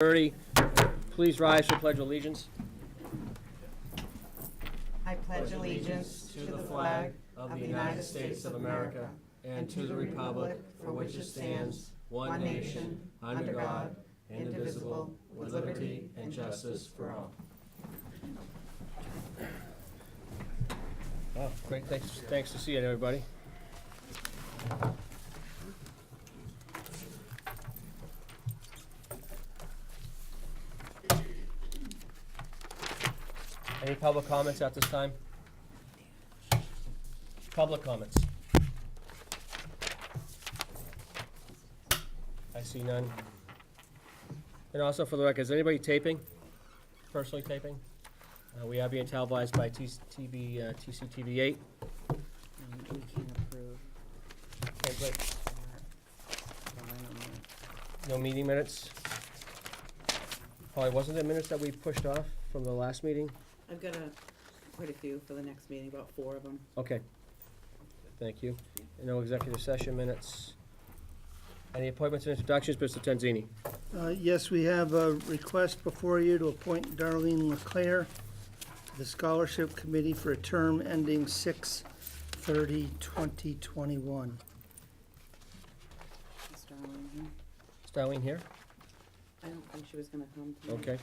30. Please rise for Pledge of Allegiance. I pledge allegiance to the flag of the United States of America and to the republic for which it stands, one nation, under God, indivisible, with liberty and justice for all. Oh, great. Thanks to see you, everybody. Any public comments at this time? Public comments? I see none. And also for the record, is anybody taping? Personally taping? We are being televised by TCTV 8. We can approve. Okay, great. No meeting minutes? Holly, wasn't there minutes that we pushed off from the last meeting? I've got quite a few for the next meeting, about 4 of them. Okay. Thank you. And no executive session minutes. Any appointments and introductions, Mr. Tanzini? Yes, we have a request before you to appoint Darlene LeClaire to the Scholarship Committee for a term ending 6/30/2021. Is Darlene here? Is Darlene here? I don't think she was gonna come tonight. Okay.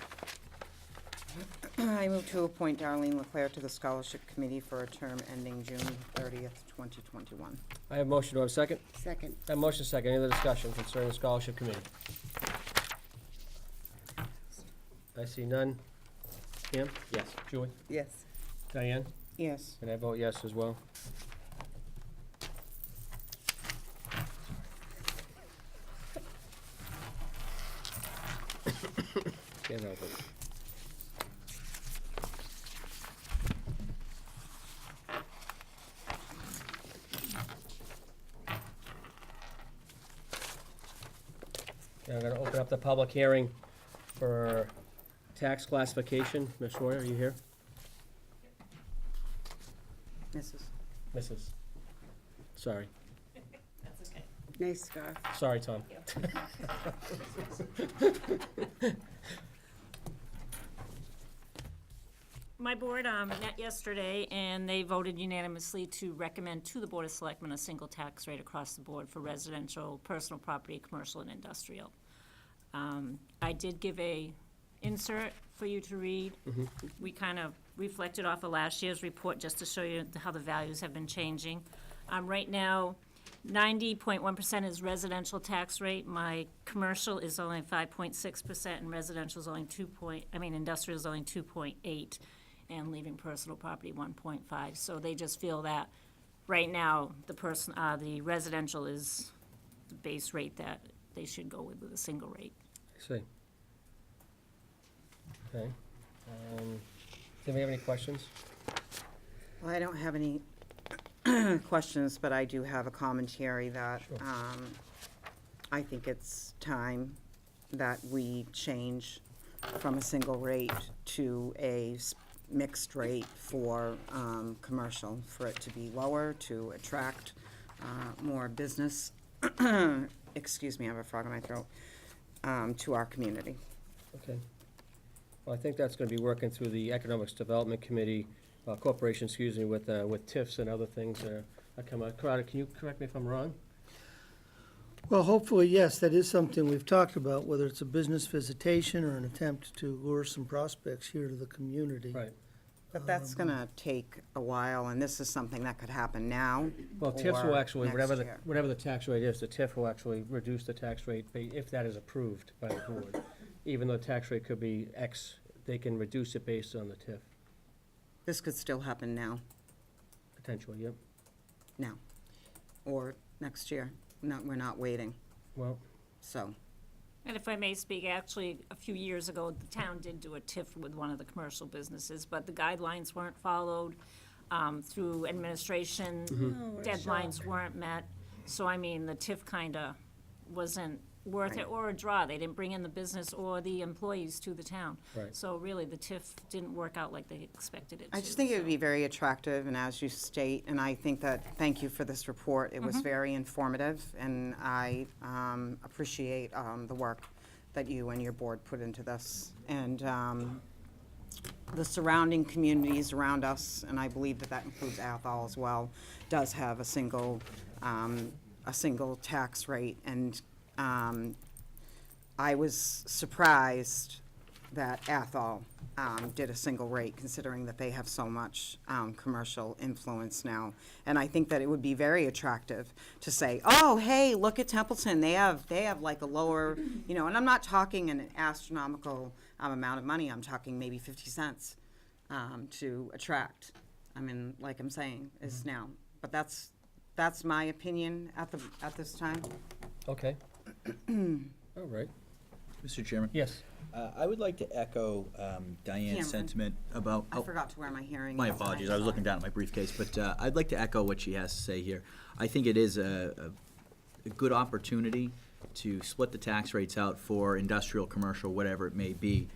I move to appoint Darlene LeClaire to the Scholarship Committee for a term ending June 30th, 2021. I have a motion. Do I have a second? Second. I have a motion second. Any other discussion concerning the Scholarship Committee? I see none. Kim? Yes. Julie? Yes. Diane? Yes. And I vote yes as well. Can't help it. Now I'm going to open up the public hearing for tax classification. Ms. Roy, are you here? Mrs. Sorry. That's okay. Nice scarf. Sorry, Tom. My board met yesterday, and they voted unanimously to recommend to the Board of Selectmen a single tax rate across the board for residential, personal property, commercial, and industrial. I did give a insert for you to read. We kind of reflected off of last year's report just to show you how the values have been changing. Right now, 90.1% is residential tax rate. My commercial is only 5.6%, and residential is only industrial is only 2.8%. And leaving personal property 1.5. So they just feel that right now, the residential is the base rate that they should go with a single rate. I see. Okay. Does anybody have any questions? Well, I don't have any questions, but I do have a commentary that Sure. I think it's time that we change from a single rate to a mixed rate for commercial, for it to be lower, to attract more business, excuse me, I have a frog in my throat, to our community. Okay. Well, I think that's going to be working through the Economics Development Committee, Corporation, excuse me, with TIFs and other things that come out. Carter, can you correct me if I'm wrong? Well, hopefully, yes, that is something we've talked about, whether it's a business visitation or an attempt to lure some prospects here to the community. Right. But that's gonna take a while, and this is something that could happen now. Well, TIFs will or actually, next whatever year. the tax rate is, the TIF will actually reduce the tax rate if that is approved by the board. Even though the tax rate could be X, they can reduce it based on the TIF, This could still happen now, potentially, yep. or next year. No, we're not waiting, Well, so. And if I may speak, actually, a few years ago, the town did do a TIF with one of the commercial businesses, but the guidelines weren't followed through administration. Deadlines weren't met. So, I mean, the TIF kind of wasn't worth it, or a draw. They didn't bring in the business or the employees to the town. Right. So really, the TIF didn't work out like they expected it to. I just think it would be very attractive, and as you state, and I think that, thank you for this report. It was very informative, and I appreciate the work that you and your board put into this. And the surrounding communities around us, and I believe that that includes Athol as well, does have a single tax rate. And I was surprised that Athol did a single rate, considering that they have so much commercial influence now. And I think that it would be very attractive to say, oh, hey, look at Templeton, they have like a lower, and I'm not talking an astronomical amount of money, I'm talking maybe 50 cents to attract. I mean, like I'm saying, is now. But that's my opinion at this time. Okay. All right. Mr. Chairman? Yes. I would like to echo Diane's Cameron. sentiment about. I forgot to wear my hearing My aids. apologies, I was looking down at my briefcase, but I'd like to echo what she has to say here. I think it is a good opportunity to split the tax rates out for industrial, commercial, whatever it may be.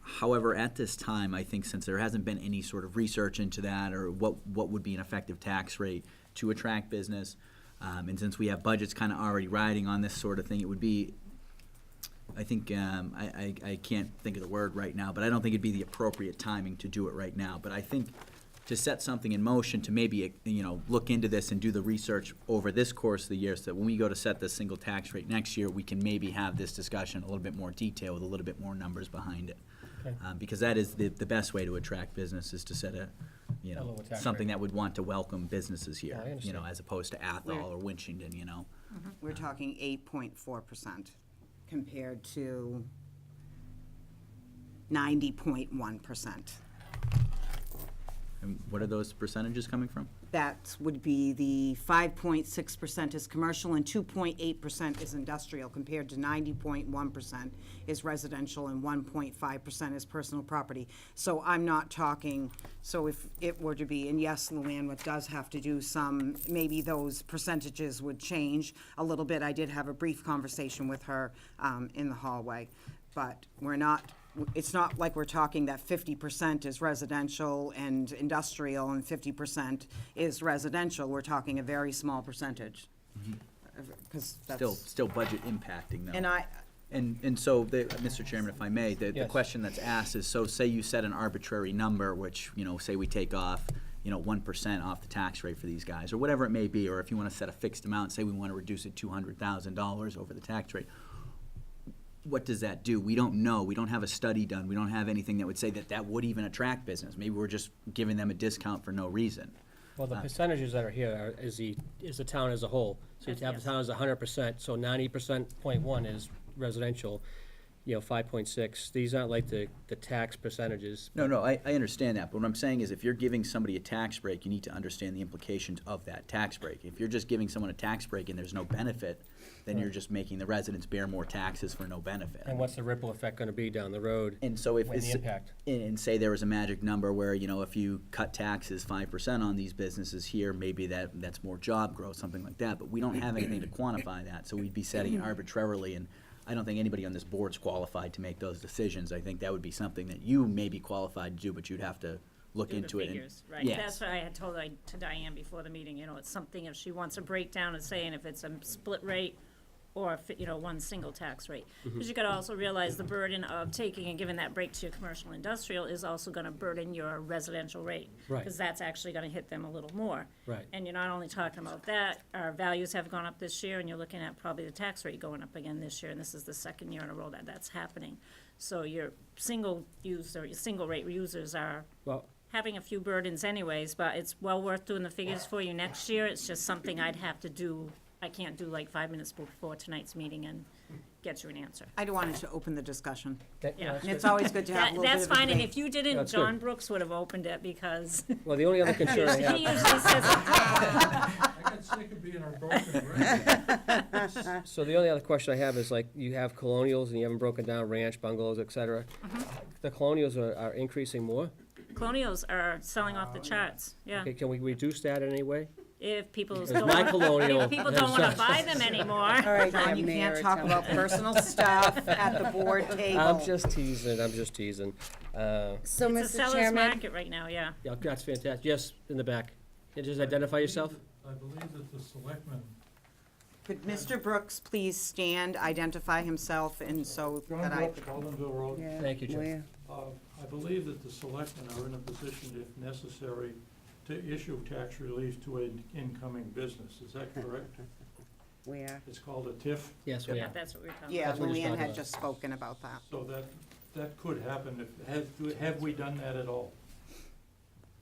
However, at this time, I think since there hasn't been any sort of research into that or what would be an effective tax rate to attract business, and since we have budgets kind of already riding on this sort of thing, it would be, I think, I can't think of the word right now, but I don't think it'd be the appropriate timing to do it right now. But I think to set something in motion to maybe, look into this and do the research over this course of the year so that when we go to set the single tax rate next year, we can maybe have this discussion a little bit more detail with a little bit more numbers behind it. Okay. Because that is the best way to attract business is to set a lower tax something rate. that would want to welcome businesses here, I understand. as opposed to Athol or Winchington, We're talking 8.4% compared to 90.1%. And what are those percentages coming from? That would be the 5.6% is commercial and 2.8% is industrial, compared to 90.1% is residential and 1.5% is personal property. So I'm not talking, so if it were to be, and yes, Luann does have to do some, maybe those percentages would change a little bit. I did have a brief conversation with her in the hallway, but it's not like we're talking that 50% is residential and industrial and 50% is residential. We're talking a very small percentage. 'Cause that's. Still budget impacting though. And And so, Mr. Chairman, if I may, the Yes. question that's asked is, so say you set an arbitrary number, which, say we take off, 1% off the tax rate for these guys, or whatever it may be, or if you want to set a fixed amount, say we want to reduce it $200,000 over the tax rate. What does that do? We don't know. We don't have a study done. We don't have anything that would say that would even attract business. Maybe we're just giving them a discount for no reason. Well, the percentages that are here is the town as a whole. So you have the town as 100%, so 90.1 is residential, 5.6. These aren't like the tax percentages. No, I understand that, but what I'm saying is if you're giving somebody a tax break, you need to understand the implications of that tax break. If you're just giving someone a tax break and there's no benefit, then you're just making the residents bear more taxes for no benefit. And what's the ripple effect gonna be down the road? And so if When the it's, impact. and say there was a magic number where, if you cut taxes 5% on these businesses here, maybe that's more job growth, something like that, but we don't have anything to quantify that, so we'd be setting it arbitrarily, and I don't think anybody on this board's qualified to make those decisions. I think that would be something that you may be qualified to do, but you'd have to look Do the into it. and- figures, right. Yes. That's what I had told to Diane before the meeting, it's something, if she wants a breakdown of saying if it's a split rate or, one single tax rate. Because you gotta also realize the burden of taking and giving that break to your commercial industrial is also gonna burden your residential rate. Right. Because that's actually gonna hit them a little more. Right. And you're not only talking about that, our values have gone up this year, and you're looking at probably the tax rate going up again this year, and this is the second year in a row that that's happening. So your single rate users are Well, having a few burdens anyways, but it's well worth doing the figures for you next year. It's just something I'd have to do. I can't do like 5 minutes before tonight's meeting and get you an answer. I wanted to open the discussion. Yeah. And it's always good to have a little bit That's of a fine, and debate. if you didn't, That's John good. Brooks would have opened it because well, the only other concern I he have, usually says, I got sick of being on broken record. so the only other question I have is like, you have colonials and you haven't broken down ranch, bungalows, et cetera. The colonials are increasing more? colonials are selling off the charts, yeah. Okay, can we reduce that in any way? If people Because don't, my colonial if people don't wanna has- buy them anymore. All right, John, you can't talk about personal stuff at the board table. I'm just teasing. So, It's a Mr. seller's Chairman, market right now, yeah. Yeah, that's fantastic. Yes, in the back. Can you just identify yourself? I believe that the selectmen Could Mr. Brooks please stand, identify himself, and so John that I, Brooks, Baldwinville Road. Thank you, Jim. I believe that the selectmen are in a position, if necessary, to issue tax relief to an incoming business. Is that correct? Where? It's called a TIF, Yes, we Yeah, are. that's what we're talking yeah, That's what we're just Luann talking had about. just spoken about that. so that could happen. Have we done that at all?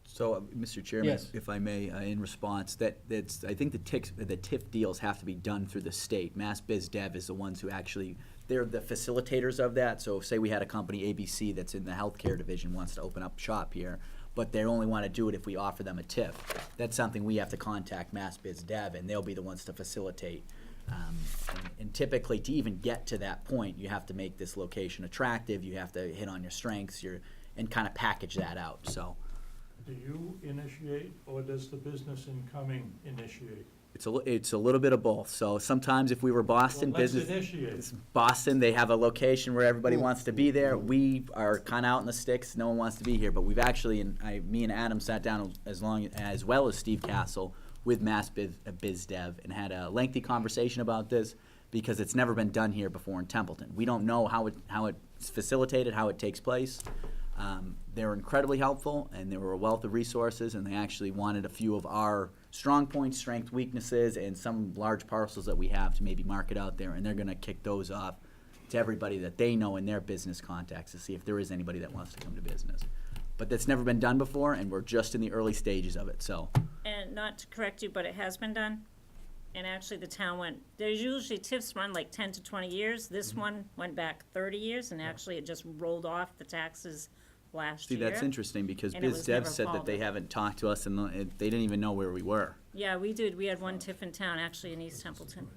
So, Mr. Chairman, Yes. if I may, in response, that's, I think the TIF deals have to be done through the state. Mass Biz Dev is the ones who actually, they're the facilitators of that. So say we had a company, ABC, that's in the healthcare division, wants to open up shop here, but they only want to do it if we offer them a TIF. That's something we have to contact Mass Biz Dev, and they'll be the ones to facilitate. And typically, to even get to that point, you have to make this location attractive, you have to hit on your strengths, and kind of package that out, so. Do you initiate, or does the business incoming initiate? It's a little bit of both. So sometimes if we were Boston Well, let's business, initiate. Boston, they have a location where everybody wants to be there. We are kind of out in the sticks. No one wants to be here. But we've actually, me and Adam sat down as well as Steve Castle with Mass Biz Dev and had a lengthy conversation about this because it's never been done here before in Templeton. We don't know how it's facilitated, how it takes place. They were incredibly helpful, and they were a wealth of resources, and they actually wanted a few of our strong points, strengths, weaknesses, and some large parcels that we have to maybe market out there, and they're gonna kick those off to everybody that they know in their business contacts to see if there is anybody that wants to come to business. But that's never been done before, and we're just in the early stages of it, so. And not to correct you, but it has been done. And actually, the town there's usually TIFs run like 10 to 20 years. This one went back 30 years, and actually it just rolled off the taxes last See, year. that's interesting, because And it Biz was Dev never said that they followed. haven't talked to us, and they didn't even know where we were. Yeah, we did. We had one TIF in town, actually in East Templeton.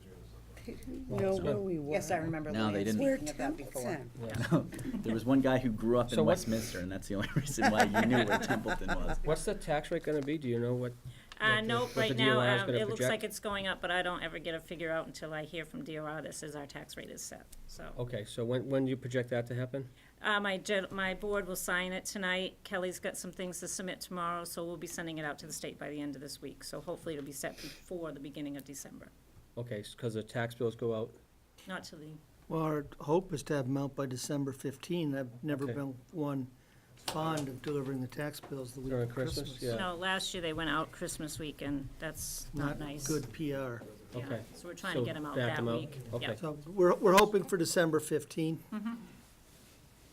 Know where we were. Yes, I remember No, they Luann didn't. We're speaking of that before. Templeton. There was one guy who grew up So in what- Westminster, and that's the only reason why you knew where Templeton was. What's the tax rate gonna be? Do you know what? What Nope, the right DOR is now, gonna it looks project? like it's going up, but I don't ever get a figure out until I hear from DOR. This is our tax rate is set, so. Okay, so when do you project that to happen? My board will sign it tonight. Kelly's got some things to submit tomorrow, so we'll be sending it out to the state by the end of this week. So hopefully it'll be set before the beginning of December, Okay, because the tax bills go out, not to the, Well, our hope is to have them out by December 15. I've never Okay. been one fond of delivering the tax bills the week During of Christmas, Christmas. yeah. no, last year they went out Christmas week, and that's not nice. Good PR. Yeah, okay. so we're trying to So get them out back that them out? week. Okay. Yeah. So we're hoping for December 15.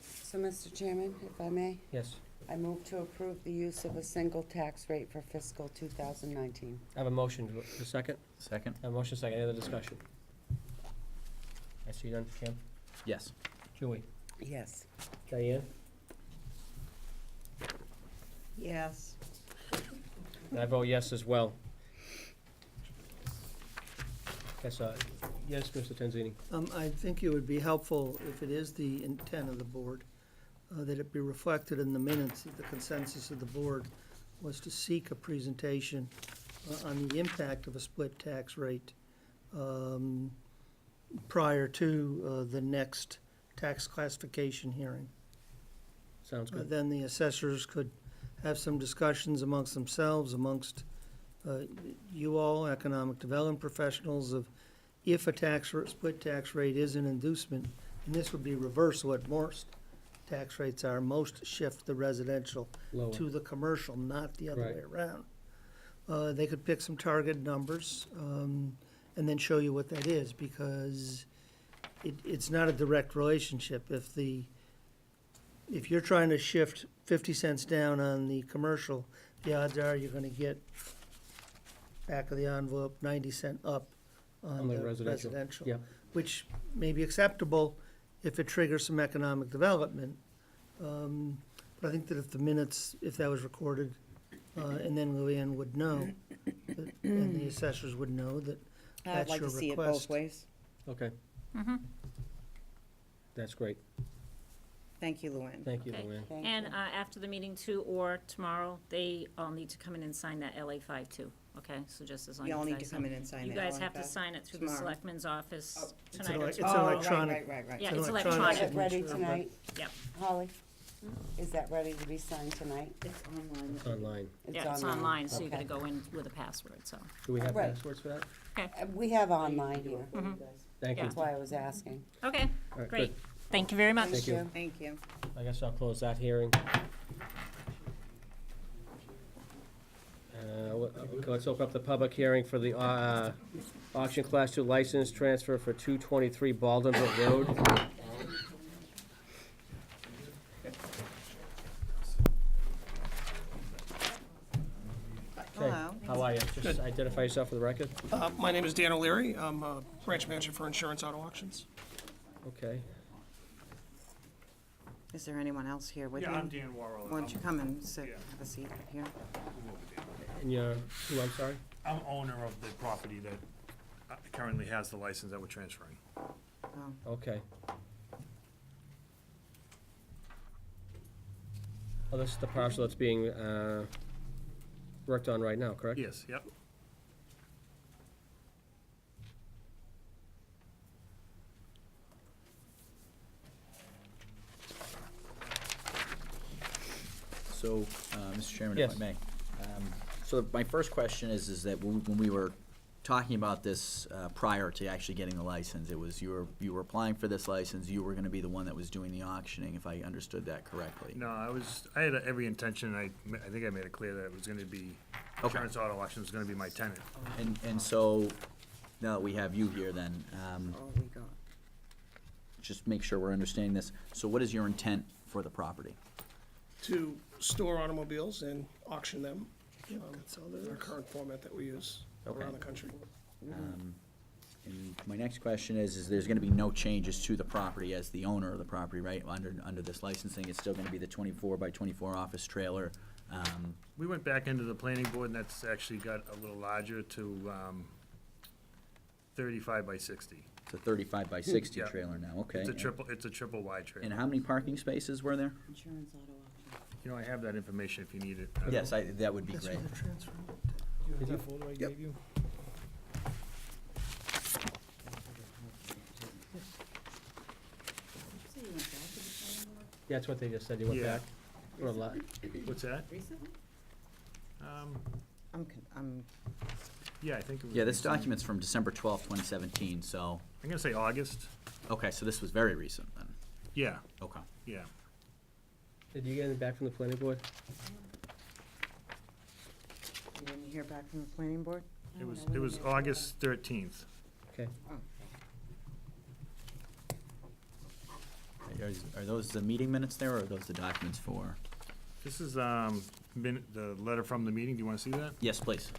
So, Mr. Chairman, if I may, Yes. I move to approve the use of a single tax rate for fiscal 2019. I have a motion. A second? Second? I have a motion, second. Any other discussion? I see none. Kim? Yes. Julie? Yes. Diane? Yes. And I vote yes as well. Yes, yes, Mr. Tanzini. I think it would be helpful, if it is the intent of the board, that it be reflected in the minutes that the consensus of the board was to seek a presentation on the impact of a split tax rate prior to the next tax classification hearing. Sounds good. Then the assessors could have some discussions amongst themselves, amongst you all, economic development professionals, of if a split tax rate is an inducement, and this would be reverse what most tax rates are, most shift the residential Lower. to the commercial, not the other Right. way around. They could pick some target numbers, and then show you what that is, because it's not a direct relationship. If you're trying to shift 50 cents down on the commercial, the odds are you're gonna get back of the envelope 90 cent up on the residential. Yep. Which may be acceptable if it triggers some economic development. But I think that if the minutes, if that was recorded, and then Luann would know, and the assessors would know that I'd that's like your to see it request. both ways. Okay. That's great. Thank you, Luann. Thank you, Okay. Luann. Thank And you. after the meeting too, or tomorrow, they all need to come in and sign that LA 5 too, okay? So just as long as You you all guys need to come in and sign You that. guys one, have to okay? sign it through the Tomorrow. selectman's office Oh. tonight or It's tomorrow. electronic. Right. Yeah, It's it's an electronic electronic. Ready signature, but- tonight? Yep. Holly? Is that ready to be signed tonight? It's online. It's online. Yeah, it's online, so you gotta Okay. go in with a password, so. Do we have Right. passwords for that? We have online here, Thank you. Yeah. that's why I was asking. Okay, All right, great. good. Thank you very much. Thank you. Thank you. I guess I'll close that hearing. Let's open up the public hearing for the auction Class 2 license transfer for 223 Baldwinville Road. Hello. How are you? Just identify yourself for the record. My name is Dan O'Leary. I'm a branch manager for Insurance Auto Auctions. Okay. Is there anyone else here with you? Yeah, I'm Dan Worrell. Why don't you come and sit, Yeah. have a seat up here? And you're, who, I'm sorry? I'm owner of the property that currently has the license that we're transferring. Oh, Okay. Oh, this is the parcel that's being worked on right now, correct? Yes, yep. So, Mr. Chairman, if I Yes. may. So my first question is that when we were talking about this prior to actually getting the license, it was you were applying for this license, you were gonna be the one that was doing the auctioning, if I understood that correctly. No, I had every intention, I think I made it clear that it was gonna be, Okay. Insurance Auto Auction was gonna be my tenant. And so, now that we have you here then, all we got. just make sure we're understanding this. So what is your intent for the property? To store automobiles and auction them. So there's our current format that we use Okay. around the country. And my next question is there's gonna be no changes to the property as the owner of the property, right? Under this licensing, it's still gonna be the 24 by 24 office trailer. We went back into the planning board, and that's actually got a little larger to 35 by 60. It's a 35 by 60 Yeah. trailer now, okay. It's a triple wide trailer. And how many parking spaces were there? Insurance auto auction. You know, I have that information if you need it. Yes, that would be That's great. for the transfer. That folder I gave you? So you went back to the planning board Yeah, that's what they just said, you went Yeah. back. Or a lot. What's that? recently? I'm, Yeah, I think it was. Yeah, this recent. document's from December 12th, 2017, so, I'm gonna say August. okay, so this was very recent then. Yeah, Okay. yeah. Did you get it back from the planning board? you didn't hear back from the planning board? It was August 13th. Okay. Are those the meeting minutes there, or are those the documents for? This is, the letter from the meeting, do you wanna see that? Yes, please.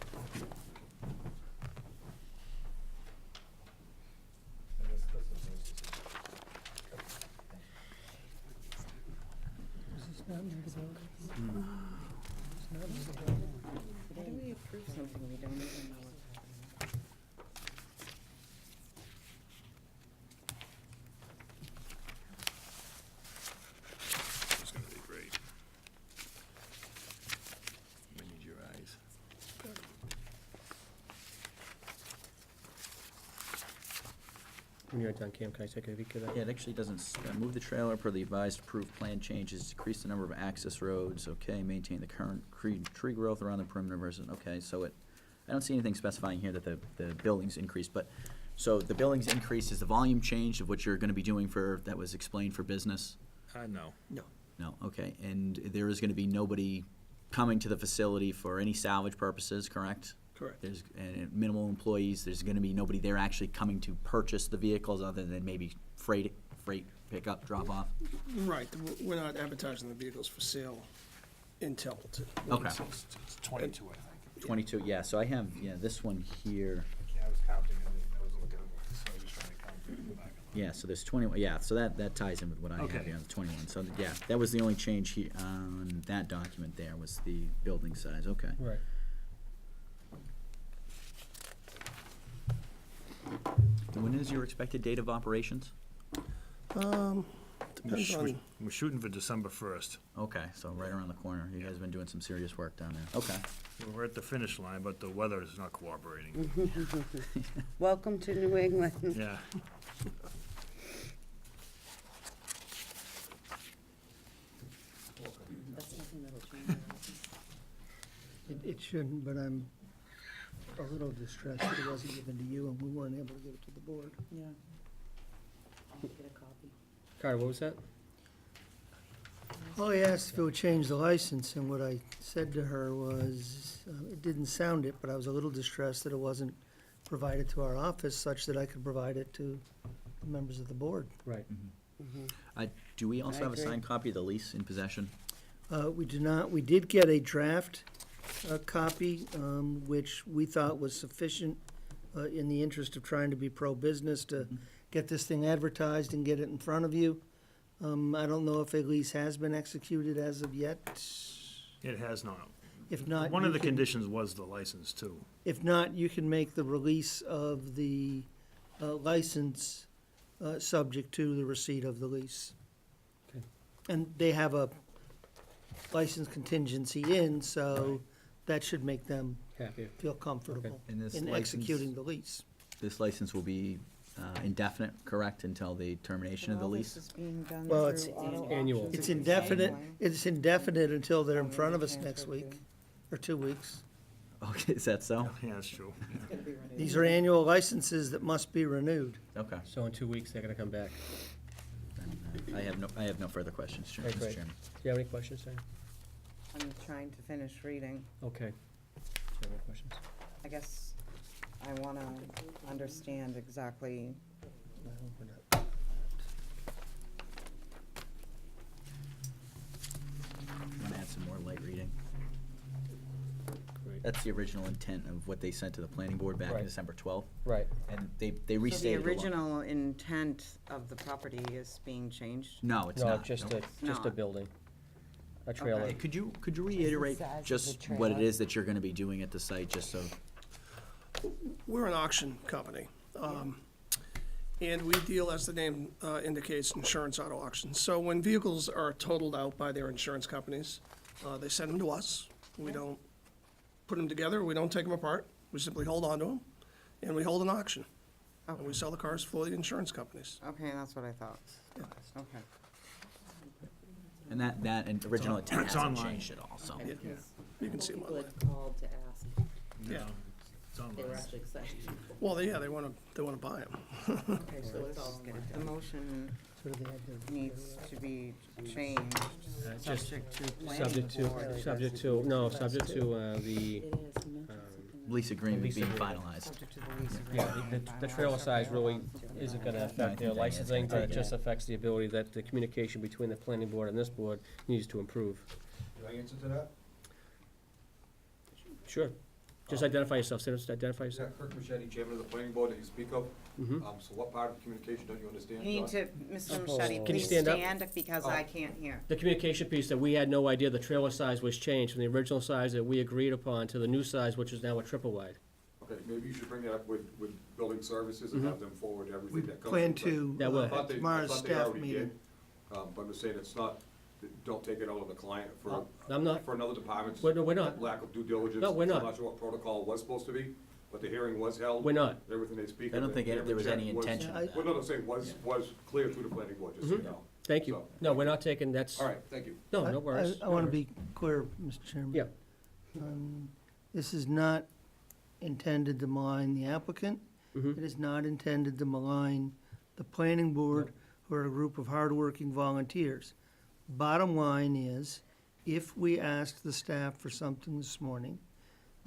Why do we approve something we don't even know? It's gonna be great. I need your eyes. When you're done, Cam, can I take a peek at that? Yeah, it actually doesn't, move the trailer per the advised approved plan changes, decrease the number of access roads, okay, maintain the current tree growth around the perimeter versus, okay, so I don't see anything specifying here that the buildings increase, but, so the buildings increase, is the volume change of what you're gonna be doing that was explained for business? No. No, okay, and there is gonna be nobody coming to the facility for any salvage purposes, correct? Correct. There's minimal employees, there's gonna be nobody there actually coming to purchase the vehicles other than maybe freight pickup, drop off? Right, we're not advertising the vehicles for sale in Templeton. Okay. It's 22, I think. 22, yeah, so I have, this one here, Yeah, I was counting, I was looking, so I was trying to count. Go back. yeah, so there's 20, yeah, so that ties in with what I have Okay. here on the 21, so, yeah, that was the only change on that document there, was the building size, okay. Right. When is your expected date of operations? Depends on, We're shooting for December 1st. Okay, so right around the corner, you guys have been doing some serious work down there, okay. We're at the finish line, but the weather is not cooperating. Welcome to New England. Yeah. It shouldn't, but I'm a little distressed that it wasn't given to you and we weren't able to give it to the board. Yeah. I'll get a copy. Carter, what was that? All I asked if it would change the license, and what I said to her was, it didn't sound it, but I was a little distressed that it wasn't provided to our office such that I could provide it to the members of the board. Right. Do we also I have a agree. signed copy of the lease in possession? We do not, we did get a draft copy, which we thought was sufficient in the interest of trying to be pro-business to get this thing advertised and get it in front of you. I don't know if a lease has been executed as of yet. It has not. If not, One of you the can- conditions was the license too. If not, you can make the release of the license subject to the receipt of the lease. Okay. And they have a license contingency in, so that should make them Happy. feel comfortable And this in license- executing the lease. This license will be indefinite, correct, until the termination of the All lease? this is being done Well, it's through auto annual. auctions It's the same indefinite, way. it's indefinite until they're in Oh, front of yeah, us yeah, next okay. week, or 2 weeks. Okay, is that so? Yeah, that's true. It's gonna be renewed. These are annual licenses that must be renewed. Okay. So in 2 weeks, they're gonna come back. Then, I have no further questions, Okay, Mr. great. Chairman. Do you have any questions, Sam? I'm trying to finish reading. Okay. Do you have any questions? I guess I want to understand exactly, I'm gonna add some more light reading. Great. That's the original intent of what they sent to the planning board back in Right. December 12th, Right. and they so the restated a lot. original intent of the property is being changed? No, it's No, not. just no. a Not. building. A trailer. Hey, could you reiterate size of just the what it trailer. is that you're gonna be doing at the site, just so? We're an auction company, and we deal, as the name indicates, insurance auto auctions. So when vehicles are totaled out by their insurance companies, they send them to us. We don't put them together, we don't take them apart, we simply hold on to them, and we hold an auction. And we sell the cars for the insurance companies. Okay, that's what I thought. Okay. And that and original intent it's hasn't online. changed at all, so. Yeah, you can see them People online. had called to ask, Yeah. It's online. they were actually excited. Well, they wanna buy them. Okay, so it's all. The motion So they had their- needs to be changed, Just subject to planning subject to, board. subject to, no, subject to, the, It is mentioned something Lease agreement Lease being agreement. finalized. Subject to the lease yeah, agreement. the trailer size really isn't gonna I affect think their that is licensing, gonna but it take just it. affects the ability that the communication between the planning board and this board needs to improve. Can I answer to that? Sure. Just identify yourself, Sam, just identify Is yourself. that Kirk Machetti, chairman of the planning board that you speak of? Mhm. So what part of the communication don't you understand, You need John? to, Mr. Oh. Machete, Can you please stand up? stand because I can't hear. The communication piece that we had no idea the trailer size was changed from the original size that we agreed upon to the new size, which is now a triple wide. Okay, maybe you should bring that up with building services and have them forward We everything that comes. plan from to, That will. I thought they- I tomorrow's thought they staff already meeting. did. But I'm saying it's not, don't take it out of the client for, I'm not, for another department's we're not, lack of due diligence. No, we're not. I'm not sure what protocol was supposed to be, but the hearing was held. we're not. Everything they speak of. I don't think and there was any every check was- intention Yeah, of I- Well, no, I'm saying was clear through the planning board, just so you Mhm. know. Thank you. So- No, we're not taking, that's, All right, thank you. no, no worries. I no want to worries. be clear, Mr. Chairman. Yeah. This is not intended to malign the applicant. Mhm. It is not intended to malign the planning board, who are a group of hardworking volunteers. Bottom line is, if we asked the staff for something this morning,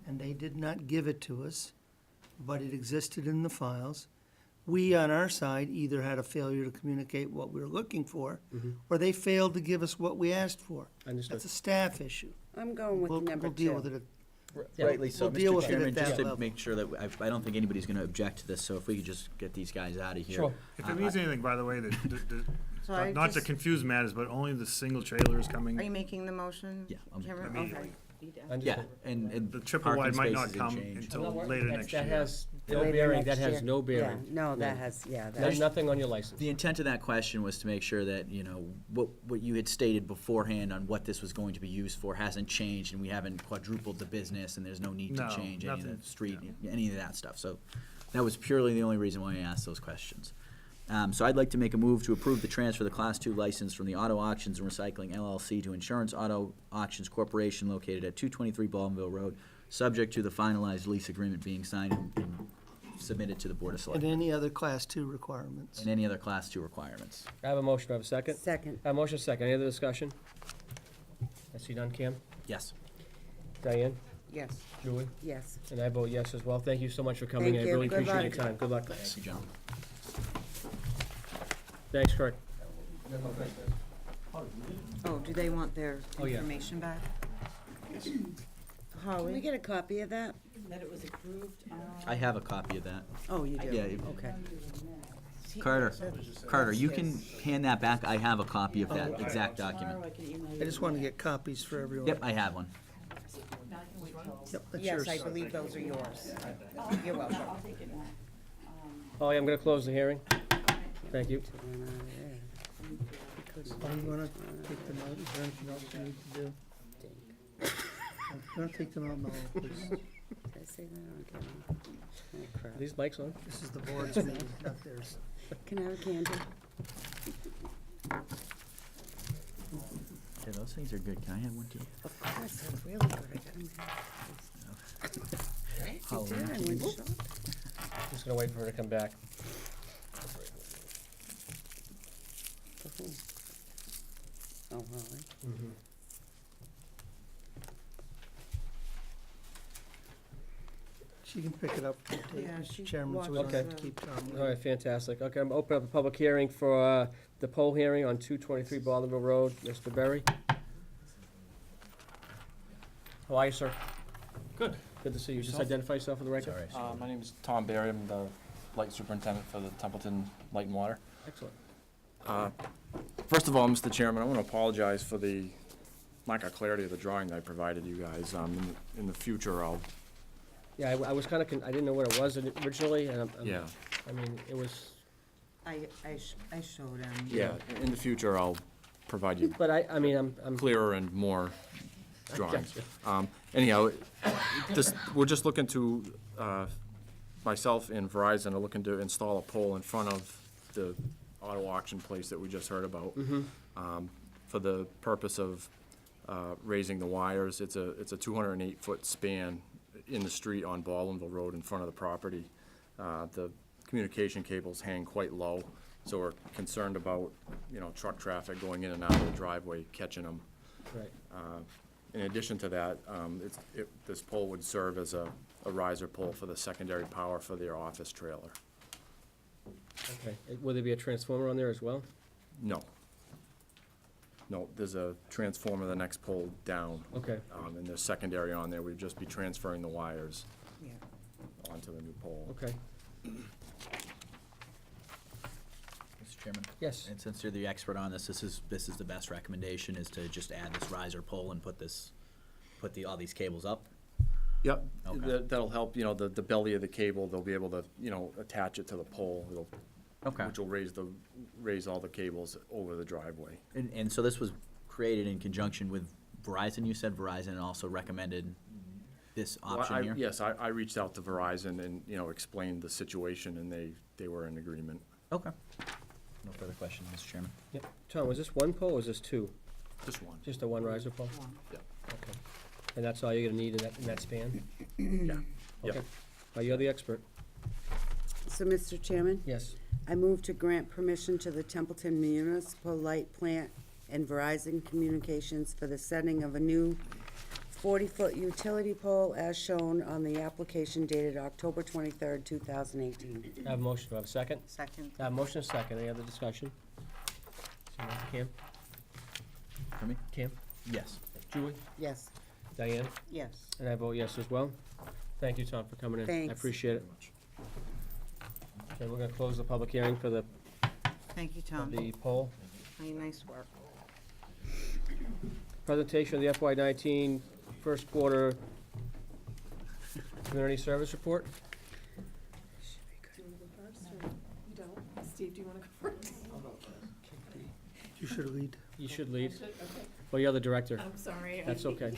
and they did not give it to us, but it existed in the files, we on our side either had a failure to communicate what we were looking for, or they failed to give us what we asked for. Understood. That's a staff issue. I'm going with We'll number deal two. with it. Yeah. Rightly so, We'll deal Mr. with it Chairman, at just that to level. make sure that, I don't think anybody's gonna object to this, so if we could just get these guys out of here. Sure. If it means anything, by the way, So I not to just- confuse matters, but only the single trailer is Are you coming. making the motion? Yeah, I'll make the Cameron? motion. Okay. Yeah, Understood. and The triple parking wide might not spaces come change. until I'm not worried. later That's- next That year. has no Later bearing, next that has year. no bearing. Yeah, no, that has, yeah, There's that, nothing on your license. The intent of that question was to make sure that, you know, what you had stated beforehand on what this was going to be used for hasn't changed, and we haven't quadrupled the business, and there's no need to No, change any of nothing, the street, any of that stuff. So that was purely the only reason why I asked those questions. So I'd like to make a move to approve the transfer of the Class 2 license from the Auto Auctions and Recycling LLC to Insurance Auto Auctions Corporation located at 223 Baldwinville Road, subject to the finalized lease agreement being signed and submitted to the Board of And Selectmen, any other Class 2 requirements. and any other Class 2 requirements. I have a motion, do I have a second? Second. I have a motion, second, any other discussion? I see none, Kim? Yes. Diane? Yes. Julie? Yes. And I vote yes as well. Thank you so much for coming. Thank I you. really Good appreciate your luck. time. Good luck. Thank you, John. Thanks, Kirk. Oh, do they want their Oh, yeah. information back? Can we Holly? get a copy of that? That it was approved I have a copy of that. Oh, you do? Yeah, you- Okay. Carter, you can hand that back. I have a copy of that exact document. I just want to get copies for everyone. Yep, I have one. Yep, that's Yes, yours. I believe those are yours. You're welcome. Oh, yeah, I'm gonna close the hearing. Thank you. Oh, you want to take them out? Is there anything else you need to do? You want to take them out now, please? Did I say that on camera? Oh, crap. Are these mics on? This is the board's meeting, not theirs. Can I have a candy? Yeah, those things are good. Can I have one too? Of course, they're really good. I got them. Right, you did, I went shopping. Just gonna wait for her to come back. For who? Oh, Holly. She can pick it up from tape, Yeah, Mr. she Chairman, so we don't walks, have to keep Tom. All right, fantastic. Okay, I'm gonna open up a public hearing for the poll hearing on 223 Baldwinville Road. Mr. Berry? How are you, sir? Good. Good to see you. Just Yourself? identify yourself for the record. Sorry. My name is Tom Barry. I'm the light superintendent for the Templeton Light and Water. Excellent. First of all, Mr. Chairman, I want to apologize for the lack of clarity of the drawing that I provided you guys. In the future, I'll, Yeah, I was kinda, I didn't know what it was originally, and yeah, I mean, it was, I showed them. yeah, in the future, I'll provide you but I mean, I'm. clearer and more I drawings. gotcha. Anyhow, we're just looking to, myself and Verizon are looking to install a pole in front of the auto auction place that we just heard about. For the purpose of raising the wires. It's a 208-foot span in the street on Baldwinville Road in front of the property. The communication cables hang quite low, so we're concerned about, truck traffic going in and out of the driveway, catching them. Right. In addition to that, this pole would serve as a riser pole for the secondary power for their office trailer. Okay. Will there be a transformer on there as well? No. No, there's a transformer the next pole down. Okay. And there's secondary on there. We'd just be transferring the wires Yeah. onto the new pole. Okay. Mr. Chairman? Yes. And since you're the expert on this, this is the best recommendation, is to just add this riser pole and put all these cables up? Yep, Okay. that'll help, the belly of the cable, they'll be able to, attach it to the pole. Okay. Which will raise all the cables over the driveway. And so this was created in conjunction with Verizon, you said Verizon also recommended this Well, option here? Yes, I reached out to Verizon and, explained the situation, and they were in agreement. Okay. No further questions, Mr. Chairman. Yep. Tom, was this one pole or was this two? Just one. Just a one riser pole? Yeah. Okay. And that's all you're gonna need in that span? Yeah. Okay. Well, you're the expert. So, Mr. Chairman, Yes. I move to grant permission to the Templeton Municipal Light Plant and Verizon Communications for the setting of a new 40-foot utility pole as shown on the application dated October 23rd, 2018. I have a motion. Do I have a second? Second. I have a motion and a second. Any other discussion? Kim? For me? Kim? Yes. Julie? Yes. Diane? Yes. And I vote yes as well. Thank you, Tom, for coming in. I Thanks. appreciate it. Okay, we're gonna close the public hearing for the Tom. poll. Nice work. Presentation of the FY19 first quarter community service report. Do you want to go first, or you don't? Steve, do you want to go first? You should lead. You should lead. Okay. Well, you're the director. I'm sorry. That's okay.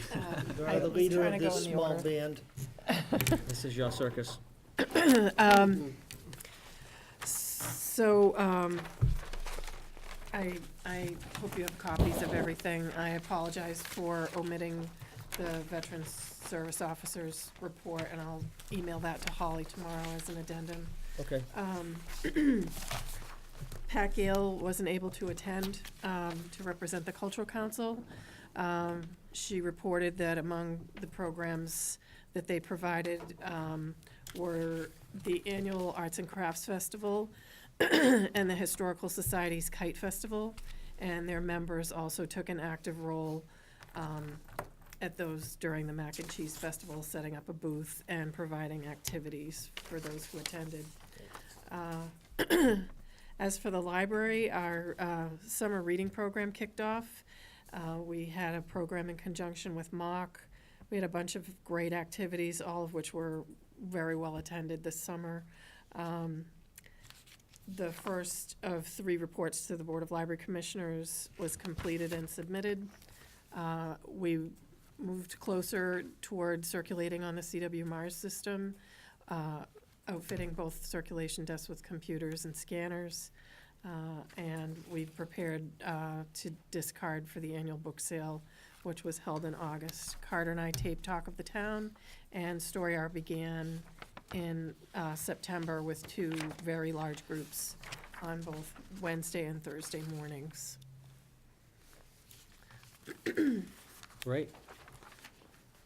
You I are the was leader trying of to go this in the small order. band. This is your circus. So, I hope you have copies of everything. I apologize for omitting the Veterans Service Officers report, and I'll email that to Holly tomorrow as an addendum. Okay. Pat Gale wasn't able to attend to represent the Cultural Council. She reported that among the programs that they provided were the annual Arts and Crafts Festival and the Historical Society's Kite Festival, and their members also took an active role at those during the Mac and Cheese Festival, setting up a booth and providing activities for those who attended. As for the library, our summer reading program kicked off. We had a program in conjunction with Mock. We had a bunch of great activities, all of which were very well attended this summer. The first of 3 reports to the Board of Library Commissioners was completed and submitted. We moved closer toward circulating on the CW Mars system, outfitting both circulation desks with computers and scanners. And we've prepared to discard for the annual book sale, which was held in August. Carter and I taped Talk of the Town, and Story Hour began in September with 2 very large groups on both Wednesday and Thursday mornings. Great.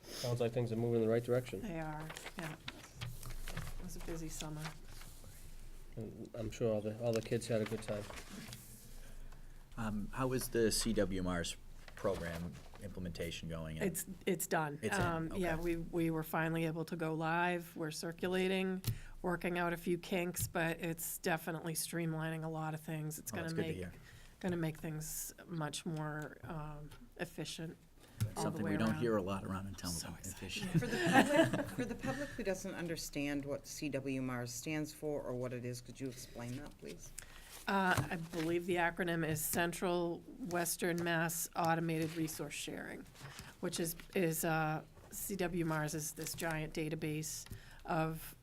Sounds like things are moving in the right direction. They are, yeah. It was a busy summer. And I'm sure all the kids had a good time. How is the CW Mars program implementation going? It's done. It's in, Yeah, okay. we were finally able to go live. We're circulating, working out a few kinks, but it's definitely streamlining a lot of things. It's Oh, gonna that's good to make, hear. gonna make things much more efficient all the Something way we don't around. hear a lot around in So Templeton. excited. For the public who doesn't understand what CW Mars stands for or what it is, could you explain that, please? I believe the acronym is Central Western Mass Automated Resource Sharing, which is CW Mars is this giant database of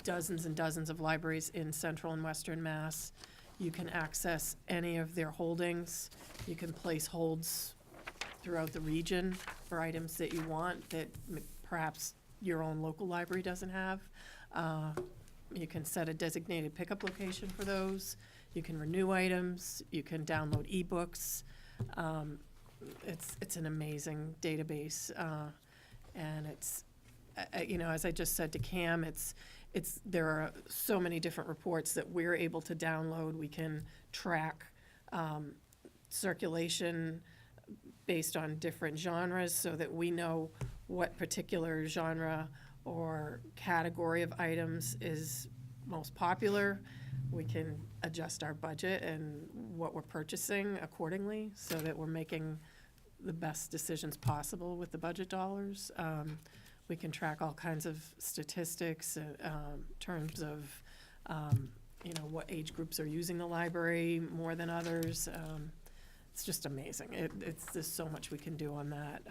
dozens and dozens of libraries in Central and Western Mass. You can access any of their holdings. You can place holds throughout the region for items that you want that perhaps your own local library doesn't have. You can set a designated pickup location for those. You can renew items. You can download ebooks. It's an amazing database, and it's as I just said to Cam, there are so many different reports that we're able to download. We can track circulation based on different genres so that we know what particular genre or category of items is most popular. We can adjust our budget and what we're purchasing accordingly so that we're making the best decisions possible with the budget dollars. We can track all kinds of statistics in terms of what age groups are using the library more than others. It's just amazing. There's so much we can do on that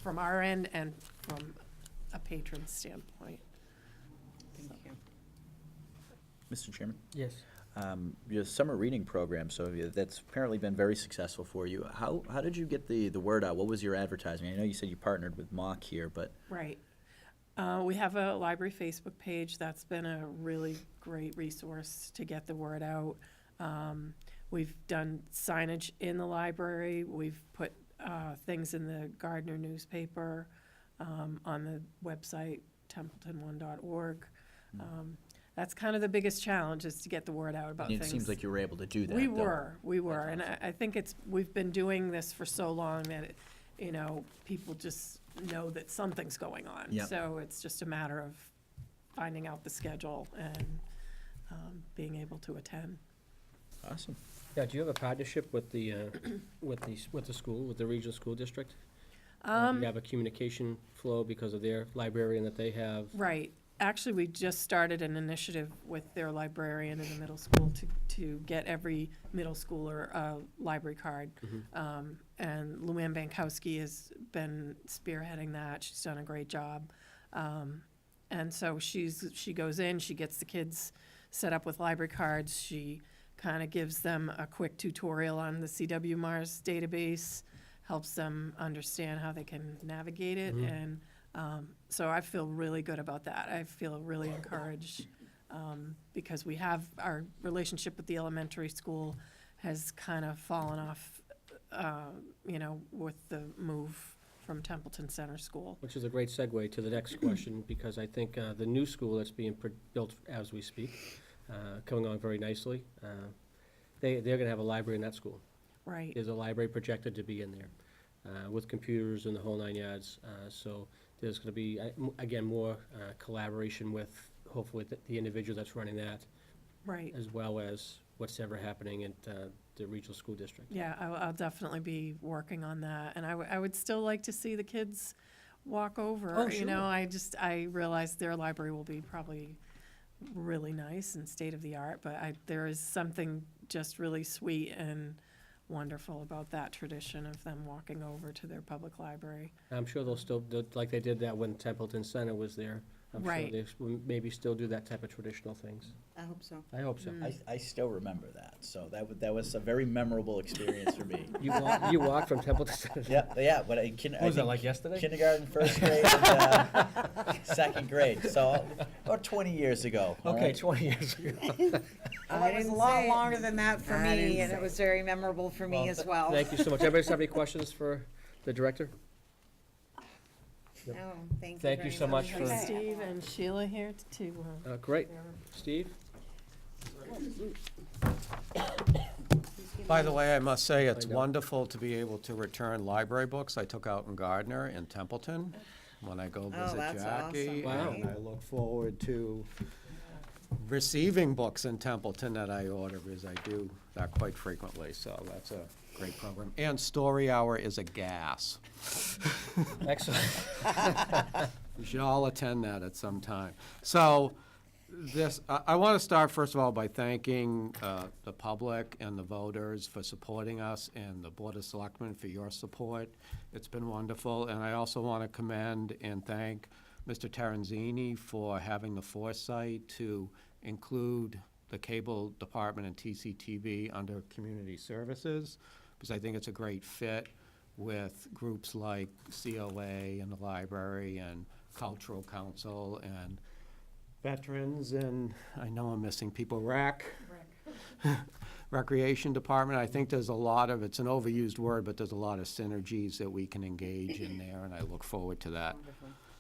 from our end and from a patron standpoint. Thank you. Mr. Chairman? Yes. Your summer reading program, that's apparently been very successful for you. How did you get the word out? What was your advertising? I know you said you partnered with Mock here, but... Right. We have a library Facebook page. That's been a really great resource to get the word out. We've done signage in the library. We've put things in the Gardner newspaper, on the website, templeton1.org. That's kind of the biggest challenge, is to get the word out about It things. seems like you were able to do that. We though. were, and I think we've been doing this for so long that, people just know that something's going on. Yep. So it's just a matter of finding out the schedule and being able to attend. Awesome. Yeah, do you have a partnership with the school, with the regional school district? Do you have a communication flow because of their librarian that they have? Right. Actually, we just started an initiative with their librarian in the middle school to get every middle schooler a library card. And Luann Bankowski has been spearheading that. She's done a great job. And so she goes in, she gets the kids set up with library cards. She kind of gives them a quick tutorial on the CW Mars database, helps them understand how they can navigate it, and so I feel really good about that. I feel really encouraged because we have, our relationship with the elementary school has kind of fallen off, with the move from Templeton Center School. Which is a great segue to the next question, because I think the new school that's being built as we speak, coming on very nicely, they're gonna have a library in that school. Right. There's a library projected to be in there, with computers and the whole 9 yards. So there's gonna be, again, more collaboration with, hopefully, the individual that's running that, Right. as well as what's ever happening at the regional school district. Yeah, I'll definitely be working on that, and I would still like to see the kids walk over. Oh, You know, sure. I realize their library will be probably really nice and state-of-the-art, but there is something just really sweet and wonderful about that tradition of them walking over to their public library. I'm sure like they did that when Templeton Center was there. I'm sure Right. they will maybe still do that type of traditional things. I hope so. I hope so. I still remember that, so that was a very memorable experience for me. You walked from Templeton Center? Yeah, but I Was that like yesterday? kindergarten, first grade, and second grade, so about 20 years ago. all Okay, right? 20 years ago. It was a lot longer than that for I didn't me, and say it was very memorable for me as well. Thank you so much. Everybody have any questions for the director? No, thank you Thank you very so much Have for- Steve and Sheila here to, Great. Steve? By the way, I must say, it's I know. wonderful to be able to return library books I took out in Gardner and Templeton when I go visit that's Jackie. awesome. Wow. And I look forward to receiving books in Templeton that I order, because I do that quite frequently, so that's a great program. And Story Hour is a gas. Excellent. We should all attend that at some time. So I want to start, first of all, by thanking the public and the voters for supporting us, and the Board of Selectmen for your support. It's been wonderful. And I also want to commend and thank Mr. Terenzini for having the foresight to include the cable department and TCTV under community services, because I think it's a great fit with groups like COA and the library and Cultural Council and veterans, and I know I'm missing people, Recreation Department. I think there's a lot of, it's an overused word, but there's a lot of synergies that we can engage in there, and I look forward to that.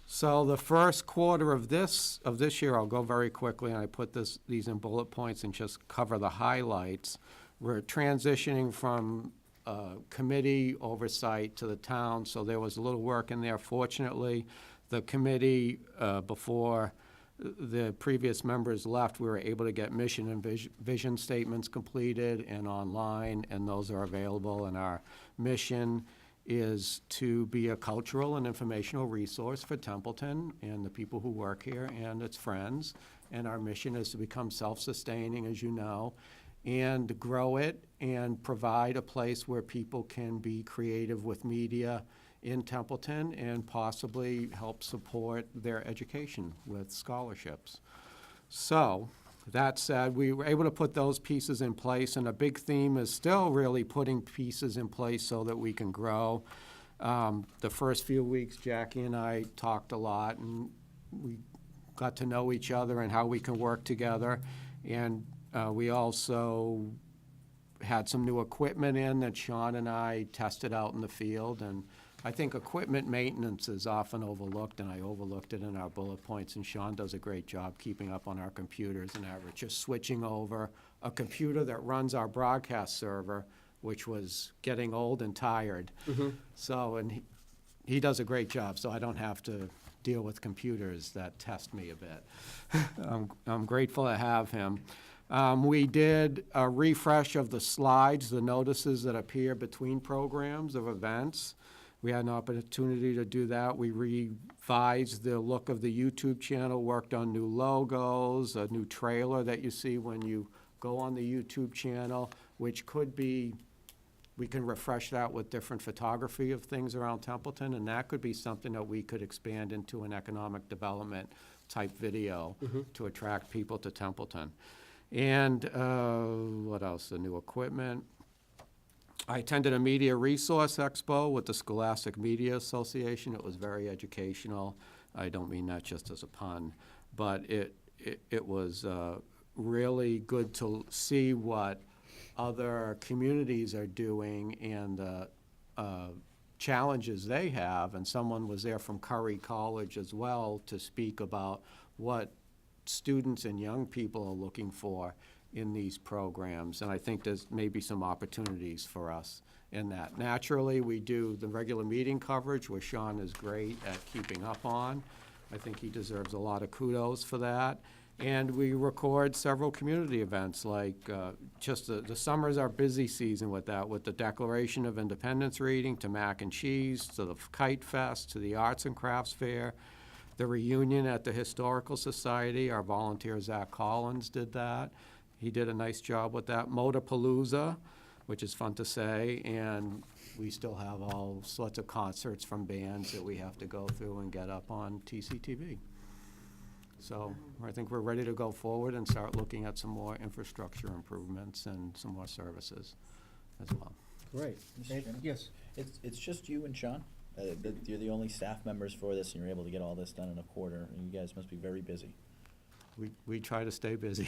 So the first quarter of this year, I'll go very quickly, and I put these in bullet points and just cover the highlights. We're transitioning from committee oversight to the town, so there was a little work in there. Fortunately, the committee, before the previous members left, we were able to get mission and vision statements completed and online, and those are available. And our mission is to be a cultural and informational resource for Templeton and the people who work here and its friends. And our mission is to become self-sustaining, as you know, and grow it and provide a place where people can be creative with media in Templeton and possibly help support their education with scholarships. So, that said, we were able to put those pieces in place, and a big theme is still really putting pieces in place so that we can grow. The first few weeks, Jackie and I talked a lot, and we got to know each other and how we can work together. And we also had some new equipment in that Sean and I tested out in the field, and I think equipment maintenance is often overlooked, and I overlooked it in our bullet points, and Sean does a great job keeping up on our computers and average, just switching over a computer that runs our broadcast server, which was getting old and tired. So, and he does a great job, so I don't have to deal with computers that test me a bit. I'm grateful to have him. We did a refresh of the slides, the notices that appear between programs of events. We had an opportunity to do that. We revised the look of the YouTube channel, worked on new logos, a new trailer that you see when you go on the YouTube channel, which could be, we can refresh that with different photography of things around Templeton, and that could be something that we could expand into an economic development type video to attract people to Templeton. And what else? The new equipment. I attended a media resource expo with the Scholastic Media Association. It was very educational. I don't mean that just as a pun, but it was really good to see what other communities are doing and the challenges they have. And someone was there from Curry College as well to speak about what students and young people are looking for in these programs, and I think there's maybe some opportunities for us in that. Naturally, we do the regular meeting coverage, where Sean is great at keeping up on. I think he deserves a lot of kudos for that. And we record several community events, like just the summer's our busy season with that, with the Declaration of Independence reading, to Mac and Cheese, to the Kite Fest, to the Arts and Crafts Fair, the reunion at the Historical Society. Our volunteer Zach Collins did that. He did a nice job with that. Motorpalooza, which is fun to say, and we still have all sorts of concerts from bands that we have to go through and get up on TCTV. So I think we're ready to go forward and start looking at some more infrastructure improvements and some more services as well. Great. Mr. Chairman? Yes. It's just you and Sean? You're the only staff members for this, and you're able to get all this done in a quarter, and you guys must be very busy. We try to stay busy.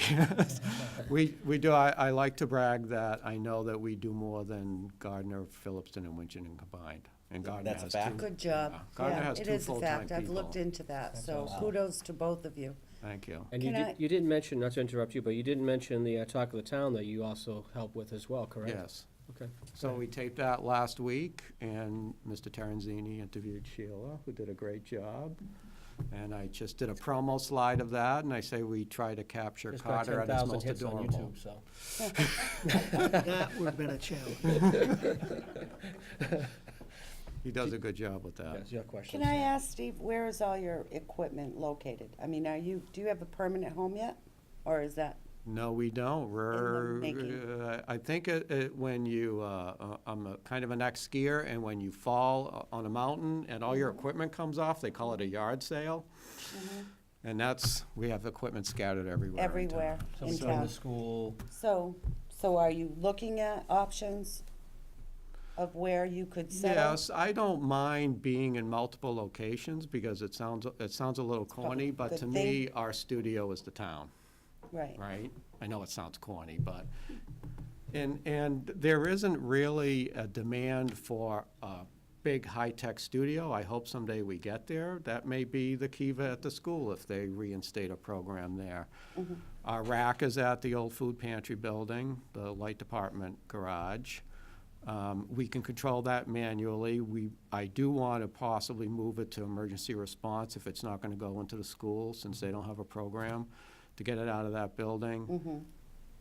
We do. I like to brag that I know that we do more than Gardner, Phillipston, and Winchendon combined. And Gardner That's a has fact? two. Good job. Yeah, Gardner Yeah, has it two is a full-time fact. I've people. looked into that, so kudos to both of you. Thank you. And Can I- you didn't mention, not to interrupt you, but you didn't mention the Talk of the Town that you also help with as well, correct? Yes. Okay. So we taped that last week, and Mr. Terenzini interviewed Sheila, who did a great job. And I just did a promo slide of that, and I say we try to capture Just got Carter at his 10,000 most hits on adorable. YouTube, so. That would have been a challenge. He does a good job with that. Yes, your question. Can I ask, Steve, where is all your equipment located? I mean, do you have a permanent home yet? Or is that, No, we don't. We're, making. I think when you, I'm a kind of an ex-skier, and when you fall on a mountain and all your equipment comes off, they call it a yard sale. And we have equipment scattered everywhere. in town. everywhere So in we go to town? school, So are you looking at options of where you could settle? Yes, I don't mind being in multiple locations, because it sounds a little corny, but the to me, our studio is the town. Right. Right? I know it sounds corny, but, and there isn't really a demand for a big high-tech studio. I hope someday we get there. That may be the Kiva at the school if they reinstate a program there. Our rack is at the old food pantry building, the light department garage. We can control that manually. I do want to possibly move it to emergency response if it's not going to go into the school, since they don't have a program, to get it out of that building.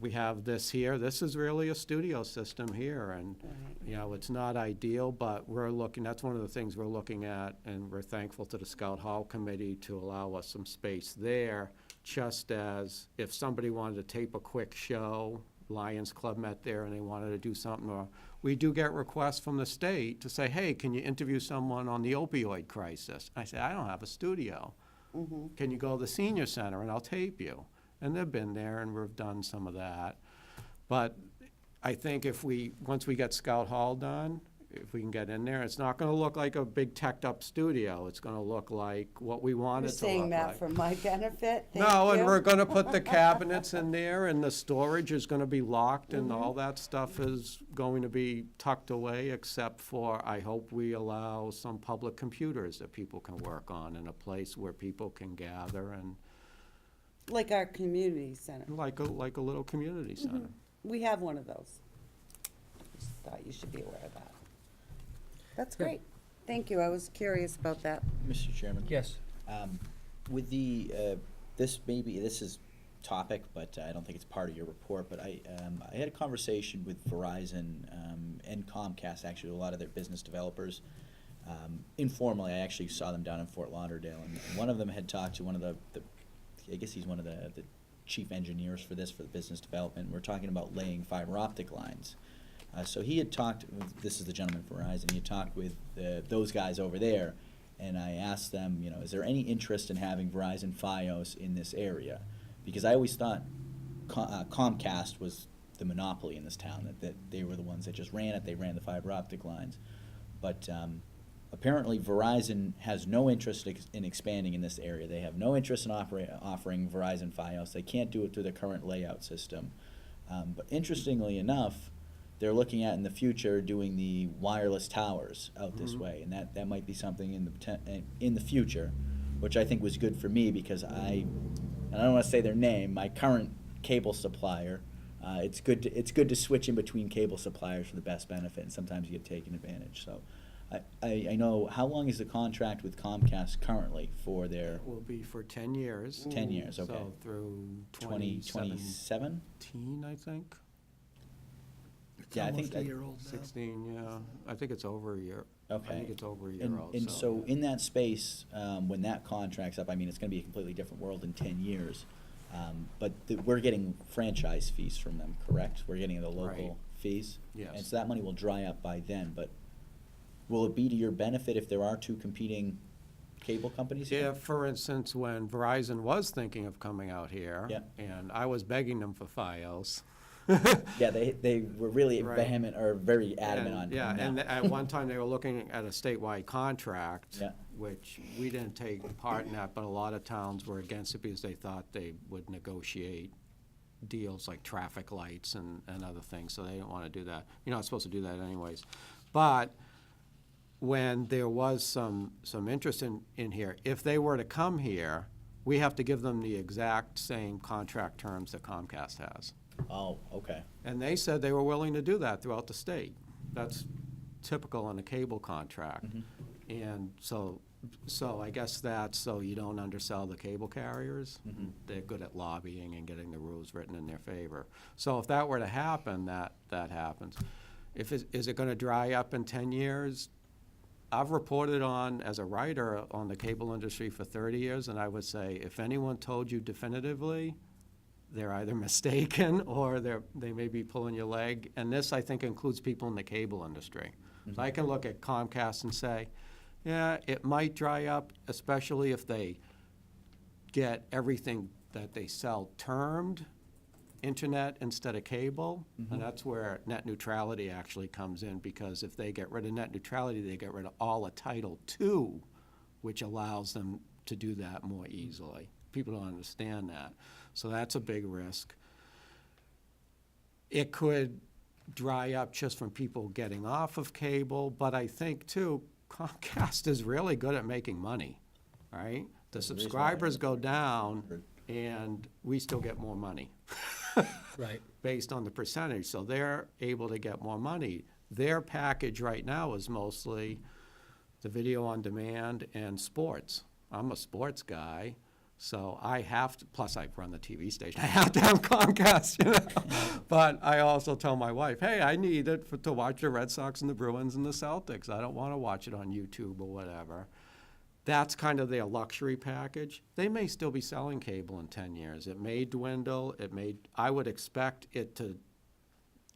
We have this here. This is really a studio system here, and, you know, it's not ideal, but we're looking, that's one of the things we're looking at, and we're thankful to the Scout Hall Committee to allow us some space there, just as if somebody wanted to tape a quick show, Lions Club met there and they wanted to do something, or we do get requests from the state to say, hey, can you interview someone on the opioid crisis? I say, I don't have a studio. Can you go to the senior center and I'll tape you? And they've been there, and we've done some of that. But I think once we get Scout Hall done, if we can get in there, it's not gonna look like a big teched-up studio. It's gonna look like what we want You're it to look saying that like. for my benefit? No, Thank and you. we're gonna put the cabinets in there, and the storage is gonna be locked, and all that stuff is going to be tucked away, except for, I hope we allow some public computers that people can work on in a place where people can gather, and Like our community center. like a little community center. We have one of those. Just thought you should be aware of that. That's great. Thank you. I was curious about that. Mr. Chairman? yes. With this is topic, but I don't think it's part of your report, but I had a conversation with Verizon and Comcast, actually, a lot of their business developers. Informally, I actually saw them down in Fort Lauderdale, and one of them had talked to one of the I guess he's one of the chief engineers for the business development. We're talking about laying fiber optic lines. So he had talked, this is the gentleman from Verizon, he had talked with those guys over there, and I asked them, you know, is there any interest in having Verizon Fios in this area? Because I always thought Comcast was the monopoly in this town, that they were the ones that just ran it, they ran the fiber optic lines. But apparently Verizon has no interest in expanding in this area. They have no interest in offering Verizon Fios. They can't do it through their current layout system. But interestingly enough, they're looking at in the future doing the wireless towers out this way, and that might be something in the future, which I think was good for me because and I don't want to say their name, my current cable supplier. It's good to switch in between cable suppliers for the best benefit, and sometimes you get taken advantage. So, I know, how long is the contract with Comcast currently for their? Will be for 10 years. 10 years, okay. So through 2027? 2017, I think. It's Yeah, I almost think a year old now. 16, yeah. I think it's over a year. Okay. I think it's over a year old. And so in that space, when that contract's up, I mean, it's gonna be a completely different world in 10 years. But we're getting franchise fees from them, correct? We're getting the local Right. fees? Yes. And so that money will dry up by then, but will it be to your benefit if there are two competing cable companies here? If, for instance, when Verizon was thinking of coming out here, Yeah. and I was begging them for Fios. Yeah, they were really Right. vehement, or very adamant And- on Yeah, that. and at one time, they were looking at a statewide contract, Yeah. which we didn't take part in that, but a lot of towns were against it because they thought they would negotiate deals like traffic lights and other things, so they didn't want to do that. You're not supposed to do that anyways. But when there was some interest in here, if they were to come here, we have to give them the exact same contract terms that Comcast has. Oh, okay. And they said they were willing to do that throughout the state. That's typical in a cable contract. And so I guess that's so you don't undersell the cable carriers. They're good at lobbying and getting the rules written in their favor. So if that were to happen, that happens. Is it gonna dry up in 10 years? I've reported on, as a writer, on the cable industry for 30 years, and I would say, if anyone told you definitively, they're either mistaken or they may be pulling your leg. And this, I think, includes people in the cable industry. So I can look at Comcast and say, yeah, it might dry up, especially if they get everything that they sell termed internet instead of cable. And that's where net neutrality actually comes in, because if they get rid of net neutrality, they get rid of all of Title II, which allows them to do that more easily. People don't understand that. So that's a big risk. It could dry up just from people getting off of cable, but I think, too, Comcast is really good at making money, right? The subscribers go down, and we still get more money. Right. Based on the percentage, so they're able to get more money. Their package right now is mostly the video on demand and sports. I'm a sports guy, so I have to, plus I run the TV station, I have to have Comcast, you know? But I also tell my wife, hey, I need it to watch the Red Sox and the Bruins and the Celtics. I don't want to watch it on YouTube or whatever. That's kind of their luxury package. They may still be selling cable in 10 years. It may dwindle. I would expect it to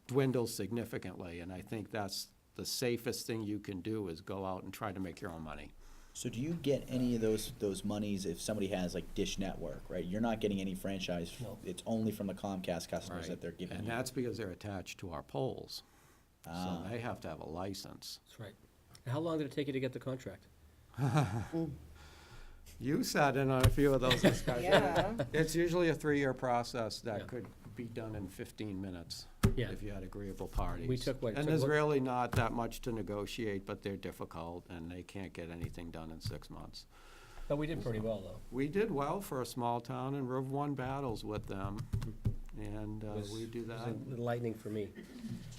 dwindle significantly, and I think that's the safest thing you can do, is go out and try to make your own money. So do you get any of those monies if somebody has like Dish Network, right? You're not getting any franchise. No. It's only from the Comcast customers that they're giving And you. that's because they're attached to our poles. So they have to have a license. That's right. And how long did it take you to get the contract? You sat in on a few of those discussions. Yeah. It's usually a 3-year process Yeah. that could be done in 15 minutes. Yeah. If you had agreeable parties. We took what- And there's really not that much to negotiate, but they're difficult, and they can't get anything done in 6 months. But we did pretty well, though. We did well for a small town, and we've won battles with them, and we do It that. was lightning for me,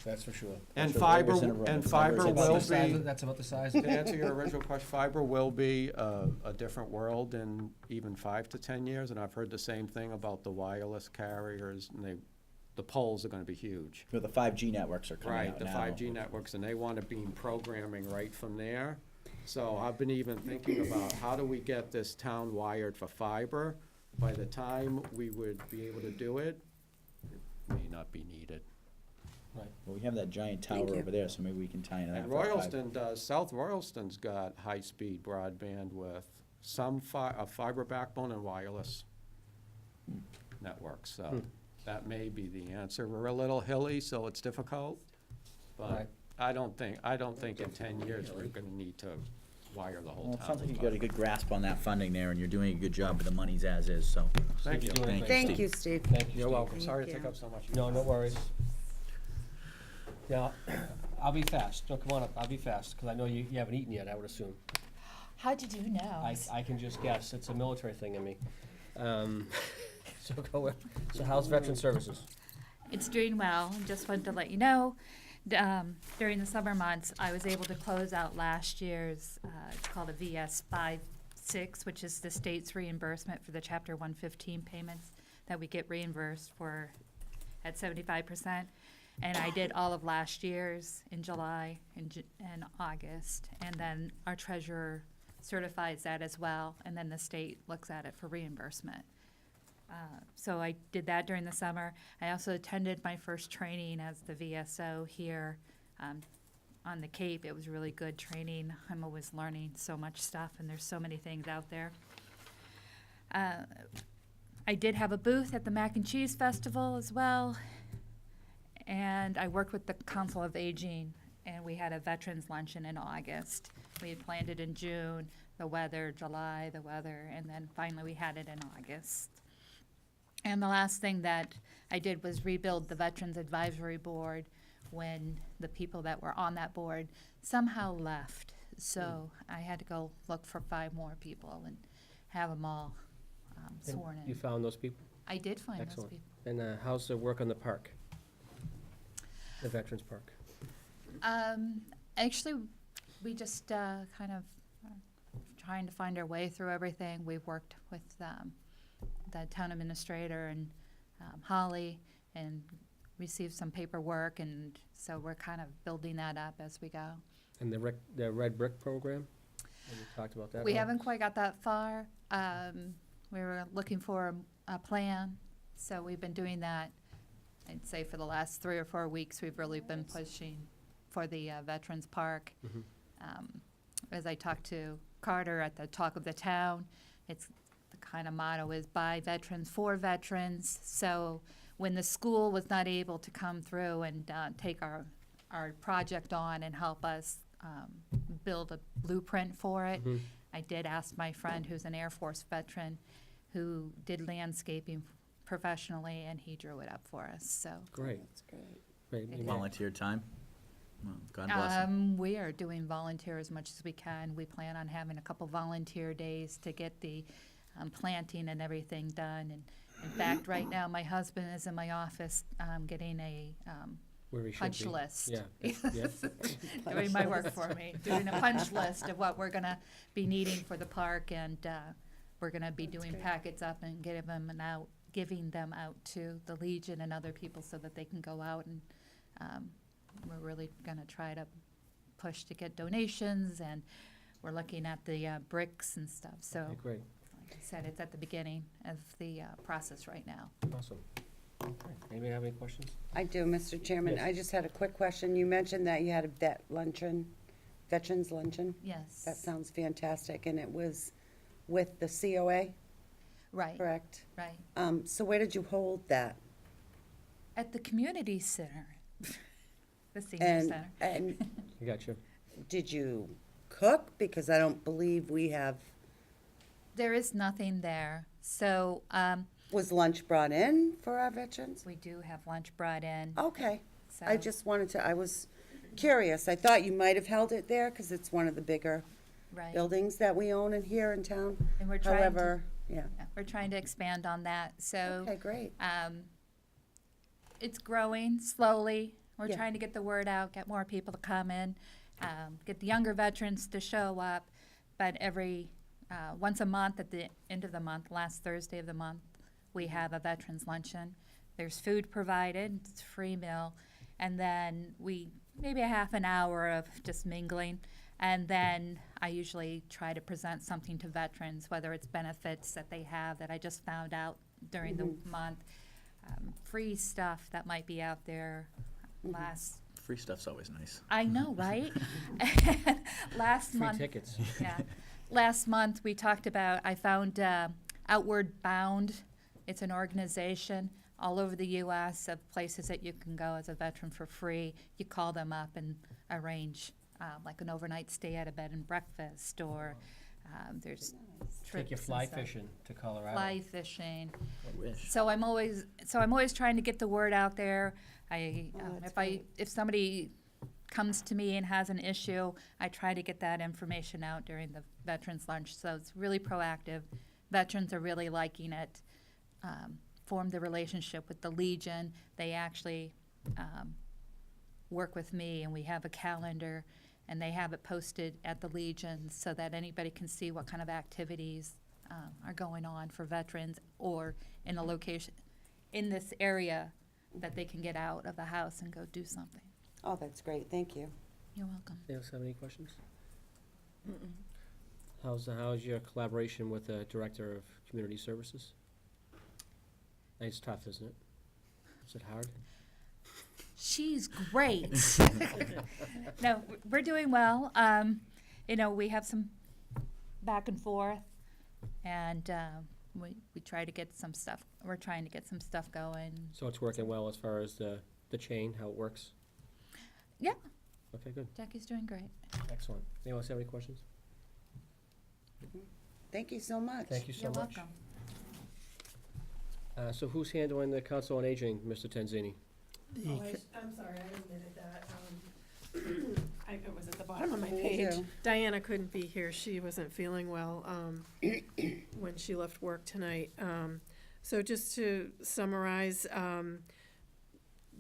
that's for sure. And That's fiber, numbers in a row. and That's fiber numbers in a will row. be, That's about the size. to answer your original question, fiber will be a different world in even 5 to 10 years, and I've heard the same thing about the wireless carriers, and the poles are gonna be huge. The 5G networks are coming Right, out the now. 5G networks, and they want to beam programming right from there. So I've been even thinking about, how do we get this town wired for fiber? By the time we would be able to do it, it may not be needed. Well, we have that giant tower Thank you. over there, so maybe we can tie into that. And for 5G. Royalston does, South Royalston's got high-speed broadband with some a fiber backbone and wireless networks, so that may be the answer. We're a little hilly, so it's difficult, Right. but I don't think in 10 years we're gonna need to wire the whole Well, town. it sounds like with you've got a fiber. good grasp on that funding there, and you're doing a good job with the monies as is, so. Thank You're you. doing Thank great. Thank you, Steve. Thank you, You're Steve. welcome. Sorry to Thank take you. up so much. of No, your no time. worries. Yeah, I'll be fast. No, come on up, I'll be fast, because I know you haven't eaten yet, I would assume. How did you know? I can just guess, it's a military thing in me. So go with, so how's Veteran Services? It's doing well. Just wanted to let you know, during the summer months, I was able to close out last year's, it's called a VS 5-6, which is the state's reimbursement for the Chapter 115 payments that we get reimbursed for at 75%. And I did all of last year's in July and August. And then our treasurer certifies that as well, and then the state looks at it for reimbursement. So I did that during the summer. I also attended my first training as the VSO here on the Cape. It was really good training. I'm always learning so much stuff, and there's so many things out there. I did have a booth at the Mac and Cheese Festival as well, and I worked with the Council of Aging, and we had a veterans luncheon in August. We had planned it in June, the weather, July, the weather, and then finally we had it in August. And the last thing that I did was rebuild the Veterans Advisory Board when the people that were on that board somehow left. So I had to go look for 5 more people and have them all sworn You in. found those people? I did find those Excellent. people. And how's the work on the park? The Veterans Park? Actually, we just kind of trying to find our way through everything. We've worked with the town administrator and Holly and received some paperwork, and so we're kind of building that up as we go. And the red brick program? Have you talked about that? We haven't quite got that far. We were looking for a plan, so we've been doing that. I'd say for the last 3 or 4 weeks, we've really been pushing for the Veterans Park. Mhm. As I talked to Carter at the Talk of the Town, it's the kind of motto is by veterans, for veterans. So when the school was not able to come through and take our project on and help us build a blueprint for it, Mhm. I did ask my friend who's an Air Force veteran who did landscaping professionally, and he drew it up for us, so. Great. That's great. Great. Maybe- Volunteer time? Well, God bless him. We are doing volunteer as much as we can. We plan on having a couple volunteer days to get the planting and everything done. And in fact, right now, my husband is in my office getting a Where we should punch be. list. Yeah. Yep. Doing my work for me, doing a punch list of what we're gonna be needing for the park, and we're gonna be doing packets up and giving them out to the Legion and other people so that they can go out, and we're really gonna try to push to get donations, and we're looking at the bricks and stuff, so. Okay, great. Like I said, it's at the beginning of the process right now. Awesome. Okay. Anybody have any questions? I do, Mr. Chairman. Yes. I just had a quick question. You mentioned that you had a veterans luncheon. Yes. That sounds fantastic, and it was with the COA, Right, correct? right. So where did you hold that? At the community center, the senior And, center. and I got you. did you cook? Because I don't believe we have, There is nothing there, so was lunch brought in for our veterans? we do have lunch brought in. Okay. So I just wanted to, I was curious. I thought you might have held it there because it's one of the bigger right. buildings that we own in here in town. And we're trying to, However, yeah. yeah, we're trying to expand on that. So Okay, great. it's growing slowly. We're Yeah. trying to get the word out, get more people to come in, get the younger veterans to show up. But every once a month at the end of the month, last Thursday of the month, we have a veterans luncheon. There's food provided, it's a free meal, and then maybe a half an hour of just mingling. And then I usually try to present something to veterans, whether it's benefits that they have that I just found out during the month, free stuff that might be out there. Free stuff's always nice. I know, right? Last Free month, tickets. yeah. Last month, we talked about, I found Outward Bound. It's an organization. all over the US of places that you can go as a veteran for free. You call them up and arrange like an overnight stay at a bed and breakfast, or there's trips Take your and fly stuff. fishing to Colorado. Fly fishing. I wish. So I'm always trying to get the word out there. If somebody comes to me and has an issue, I try to get that information out during the veterans lunch. So it's really proactive. Veterans are really liking it. Formed a relationship with the Legion. They actually work with me, and we have a calendar, and they have it posted at the Legion so that anybody can see what kind of activities are going on for veterans, or in a location in this area that they can get out of the house and go do something. Oh, that's great, thank you. You're welcome. Anyone else have any questions? How's your collaboration with the Director of Community Services? It's tough, isn't it? Is it hard? She's great. No, we're doing well. We have some back and forth, and we try to get some stuff. We're trying to get some stuff going. So it's working well as far as the chain, how it works? Yeah, Okay, good. Jackie's doing great. Excellent. Anyone else have any questions? Thank you so much. Thank you so You're much. welcome. So who's handling the Council on Aging, Mr. Tenzini? I'm sorry, I admitted that. It was at the bottom of my Me page. too. Diana couldn't be here. She wasn't feeling well when she left work tonight. So just to summarize,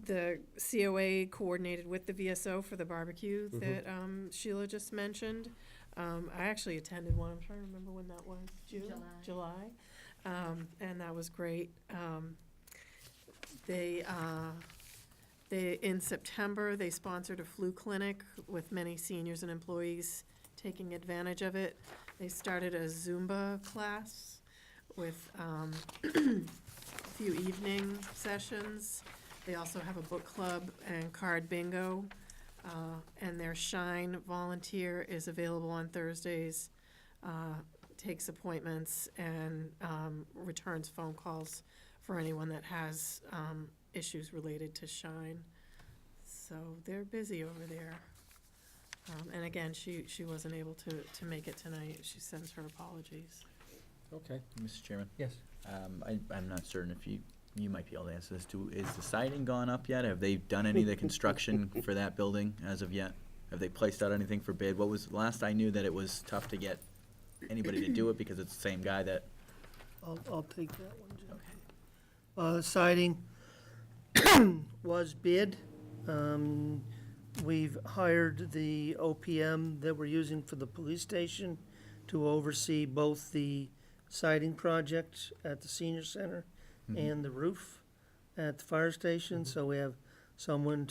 the COA coordinated with the VSO for the barbecue that Sheila just mentioned. I actually attended one. I'm trying to remember when that was. June? July. And that was great. They in September, they sponsored a flu clinic with many seniors and employees taking advantage of it. They started a Zumba class with a few evening sessions. They also have a book club and card bingo. And their Shine volunteer is available on Thursdays, takes appointments, and returns phone calls for anyone that has issues related to Shine. So they're busy over there. And again, she wasn't able to make it tonight. She sends her apologies. Okay. Mr. Chairman? Yes. I'm not certain if you might be able to answer this too. Is the siding gone up yet? Have they done any of the construction for that building as of yet? Have they placed out anything for bid? Last I knew that it was tough to get anybody to do it because it's the same guy that. I'll take that one, Jim. Okay. Siding was bid. We've hired the OPM that we're using for the police station to oversee both the siding project at the senior center and the roof at the fire station. So we have someone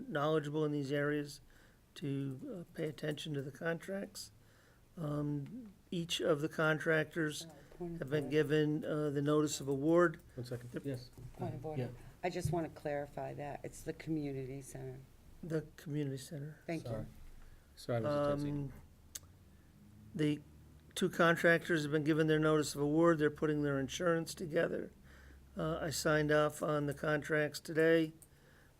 knowledgeable in these areas to pay attention to the contracts. Each of the contractors have been given the notice of award. 1 second. Yes. Point of order. Yeah. I just want to clarify that. It's the community center. The community center. Thank you. Sorry, Mr. Tenzini. The two contractors have been given their notice of award. They're putting their insurance together. I signed off on the contracts today.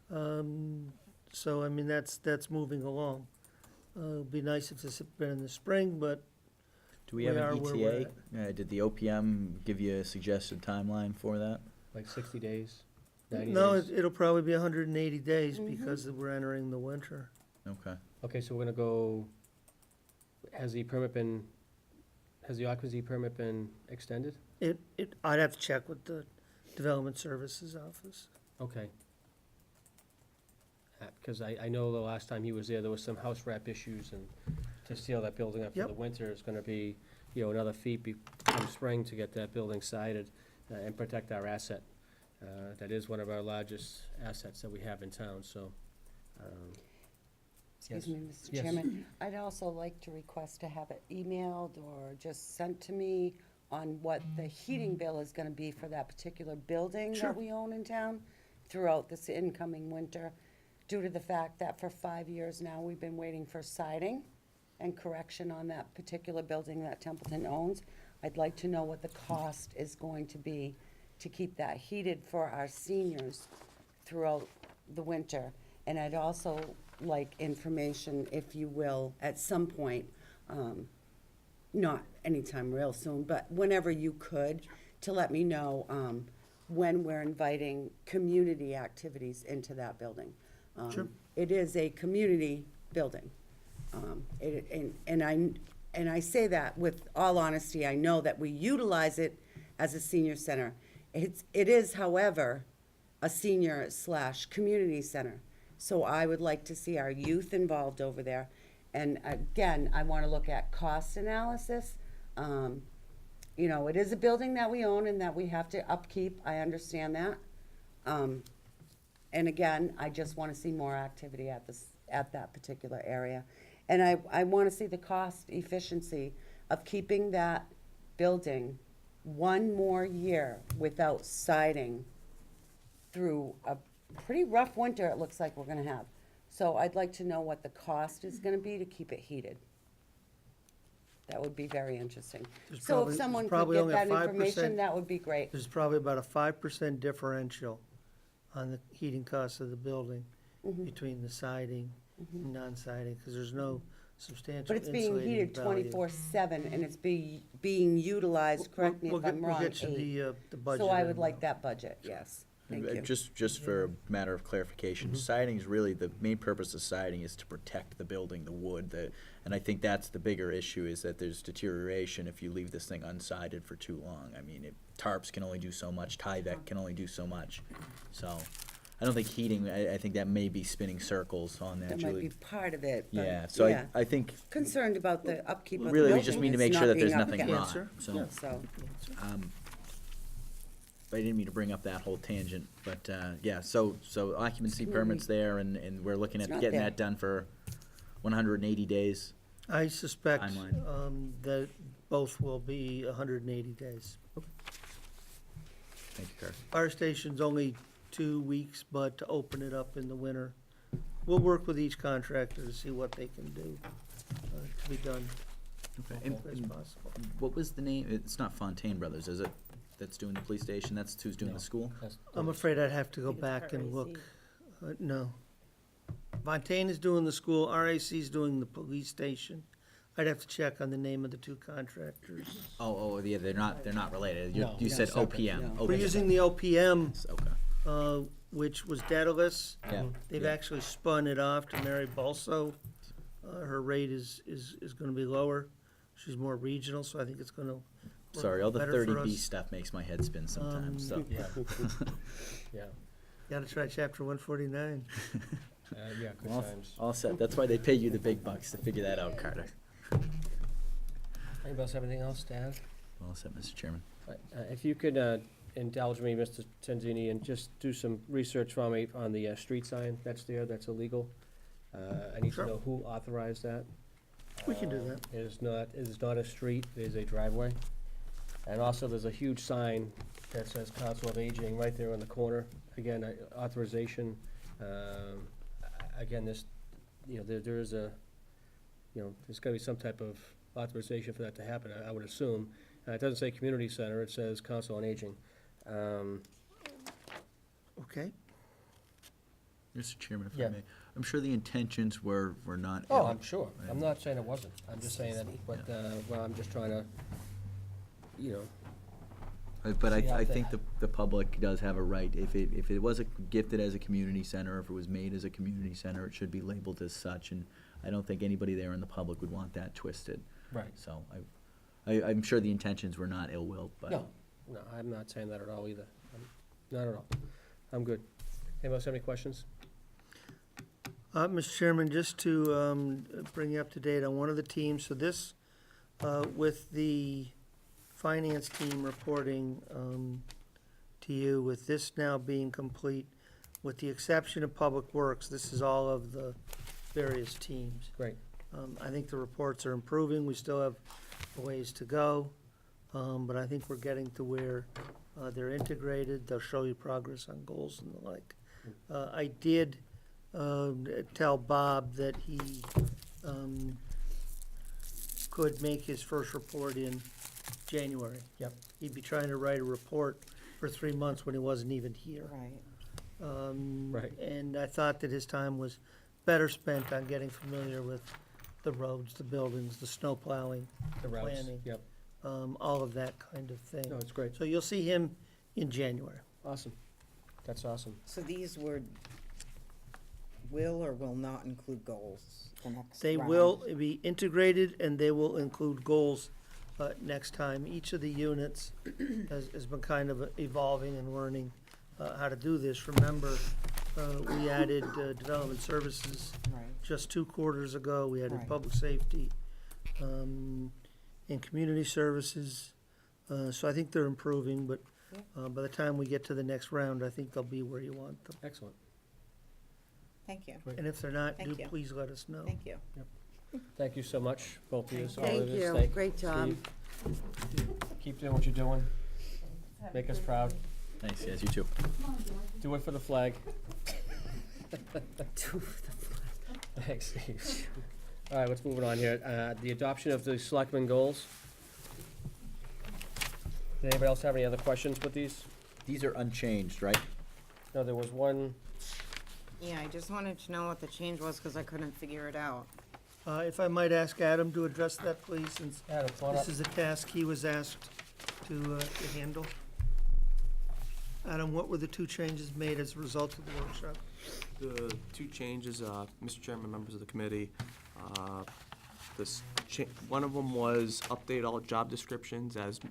So, I mean, that's moving along. It'd be nice if this had been in the spring, but Do we have We are an where we're ETA? Did the OPM give you a suggested timeline for that? Like 60 days? 90 no, days? it'll probably be 180 days because we're entering the winter. Okay. Okay, so we're gonna go, has the occupancy permit been extended? I'd have to check with the Development Services Office. Okay. Because I know the last time he was there was some house wrap issues, and to seal that building up for Yep. the winter is gonna be, another feat come spring to get that building sided and protect our asset. That is one of our largest assets that we have in town, so. Excuse yes. me, Mr. Yes. Chairman. I'd also like to request to have it emailed or just sent to me on what the heating bill is gonna be for that particular building Sure. that we own in town throughout this incoming winter, due to the fact that for 5 years now, we've been waiting for siding and correction on that particular building that Templeton owns. I'd like to know what the cost is going to be to keep that heated for our seniors throughout the winter. And I'd also like information, if you will, at some point, not anytime real soon, but whenever you could, to let me know when we're inviting community activities into that building. Sure. It is a community building. And I say that with all honesty. I know that we utilize it as a senior center. It is, however, a senior/community center. So I would like to see our youth involved over there. And again, I want to look at cost analysis. You know, it is a building that we own and that we have to upkeep. I understand that. And again, I just want to see more activity at that particular area. And I want to see the cost efficiency of keeping that building one more year without siding through a pretty rough winter it looks like we're gonna have. So I'd like to know what the cost is gonna be to keep it heated. That would be very interesting. There's So probably- if someone there's could probably get only a that 5%. information, that would be great. There's probably about a 5% differential on the heating costs of the building Mm-hmm. between the siding and non-siding, because there's no substantial But it's being insulating heated value. 24/7 and it's being utilized, correct me We'll if I'm get- wrong, We'll get you the budget. So I would and, like that budget, yes. Thank you. Just for a matter of clarification, siding is really, the main purpose of siding is to protect the building, the wood, and I think that's the bigger issue, is that there's deterioration if you leave this thing unsided for too long. I mean, tarps can only do so much, Tyvek can only do so much. So, I don't think heating, I think that may be spinning circles on that, That might be Julie. part of it, but, Yeah, so yeah. I think, Concerned about the upkeep of the really, building. we just need to It's make sure that being there's nothing upkept. wrong, Answer. so. So, I didn't mean to bring up that whole tangent, but, yeah, so occupancy permits there, and we're looking It's at not getting there. that done for 180 days. I suspect Timeline. that both will be 180 days. Thank you, Kurt. Fire station's only 2 weeks, but to open it up in the winter, we'll work with each contractor to see what they can do to be done Okay. as quickly as possible. What was the name? It's not Fontaine Brothers, is it? That's doing the police station? That's who's doing the school? I'm afraid I'd have to go back and look. No. Fontaine is doing the school, RAC's doing the police station. I'd have to check on the name of the two contractors. Oh, yeah, they're not related. No. You said separate, OPM. no. We're using the OPM, Okay. which was Daedalus. Yeah. They've Yeah. actually spun it off to Mary Balso. Her rate is gonna be lower. She's more regional, so I think it's gonna work Sorry, all the better for 30B us. stuff makes my head spin sometimes, so. Yeah. Yeah, Gotta try chapter 149. yeah, good All- times. All set. That's why they pay you the big bucks to figure that out, Carter. Anybody else have anything else to add? All set, Mr. Chairman. If you could indulge me, Mr. Tenzini, and just do some research for me on the street sign that's there, that's illegal. I need to Sure. know who authorized that. We can do that. It is not a street, it is a driveway. And also, there's a huge sign that says Council of Aging right there on the corner. Again, authorization, again, this, there is a, there's gotta be some type of authorization for that to happen, I would assume. It doesn't say community center, it says Council on Aging. Okay. Mr. Chairman, if Yeah. I may, I'm sure the intentions were not. Oh, ill. I'm sure. I'm not saying it wasn't. I'm just saying that, but, well, I'm just trying to, But see how I the- think the public does have a right, if it was gifted as a community center, if it was made as a community center, it should be labeled as such, and I don't think anybody there in the public would want that twisted. Right. So I'm sure the intentions were not ill-willed, but. No, I'm not saying that at all either. Not at all. I'm good. Anybody else have any questions? Mr. Chairman, just to bring you up to date on one of the teams, so this, with the finance team reporting to you, with this now being complete, with the exception of Public Works, this is all of the various teams. Great. I think the reports are improving, we still have a ways to go, but I think we're getting to where they're integrated, they'll show you progress on goals and the like. I did tell Bob that he could make his first report in January. Yep. He'd be trying to write a report for 3 months when he wasn't even here. Right. Right. And I thought that his time was better spent on getting familiar with the roads, the buildings, the snow plowing, The routes, planning. yep. All of that kind of thing. No, it's great. So you'll see him in January. Awesome. That's awesome. So these will or will not include goals the next They round? will be integrated, and they will include goals next time. Each of the units has been kind of evolving and learning how to do this. Remember, we added development services Right. just 2 quarters ago. We added Right. public safety and community services. So I think they're improving, but by the time we get to the next round, I think they'll be where you want them. Excellent. Thank you. And if they're not, Thank do you. please let us know. Thank you. Thank you so much, both of you. all Thank of us. you, great job. Steve. Keep doing what you're doing. Make us proud. Thanks, guys, you too. Do it for the flag. Thanks, Steve. All right, let's move it on here. The adoption of the selectmen goals. Did anybody else have any other questions with these? These are unchanged, right? No, there was one, Yeah, I just wanted to know what the change was, because I couldn't figure it out. If I might ask Adam to address that, please, since Adam, come on up. this is a task he was asked to handle. Adam, what were the 2 changes made as a result of the workshop? The 2 changes, Mr. Chairman, members of the committee, one of them was update all job descriptions as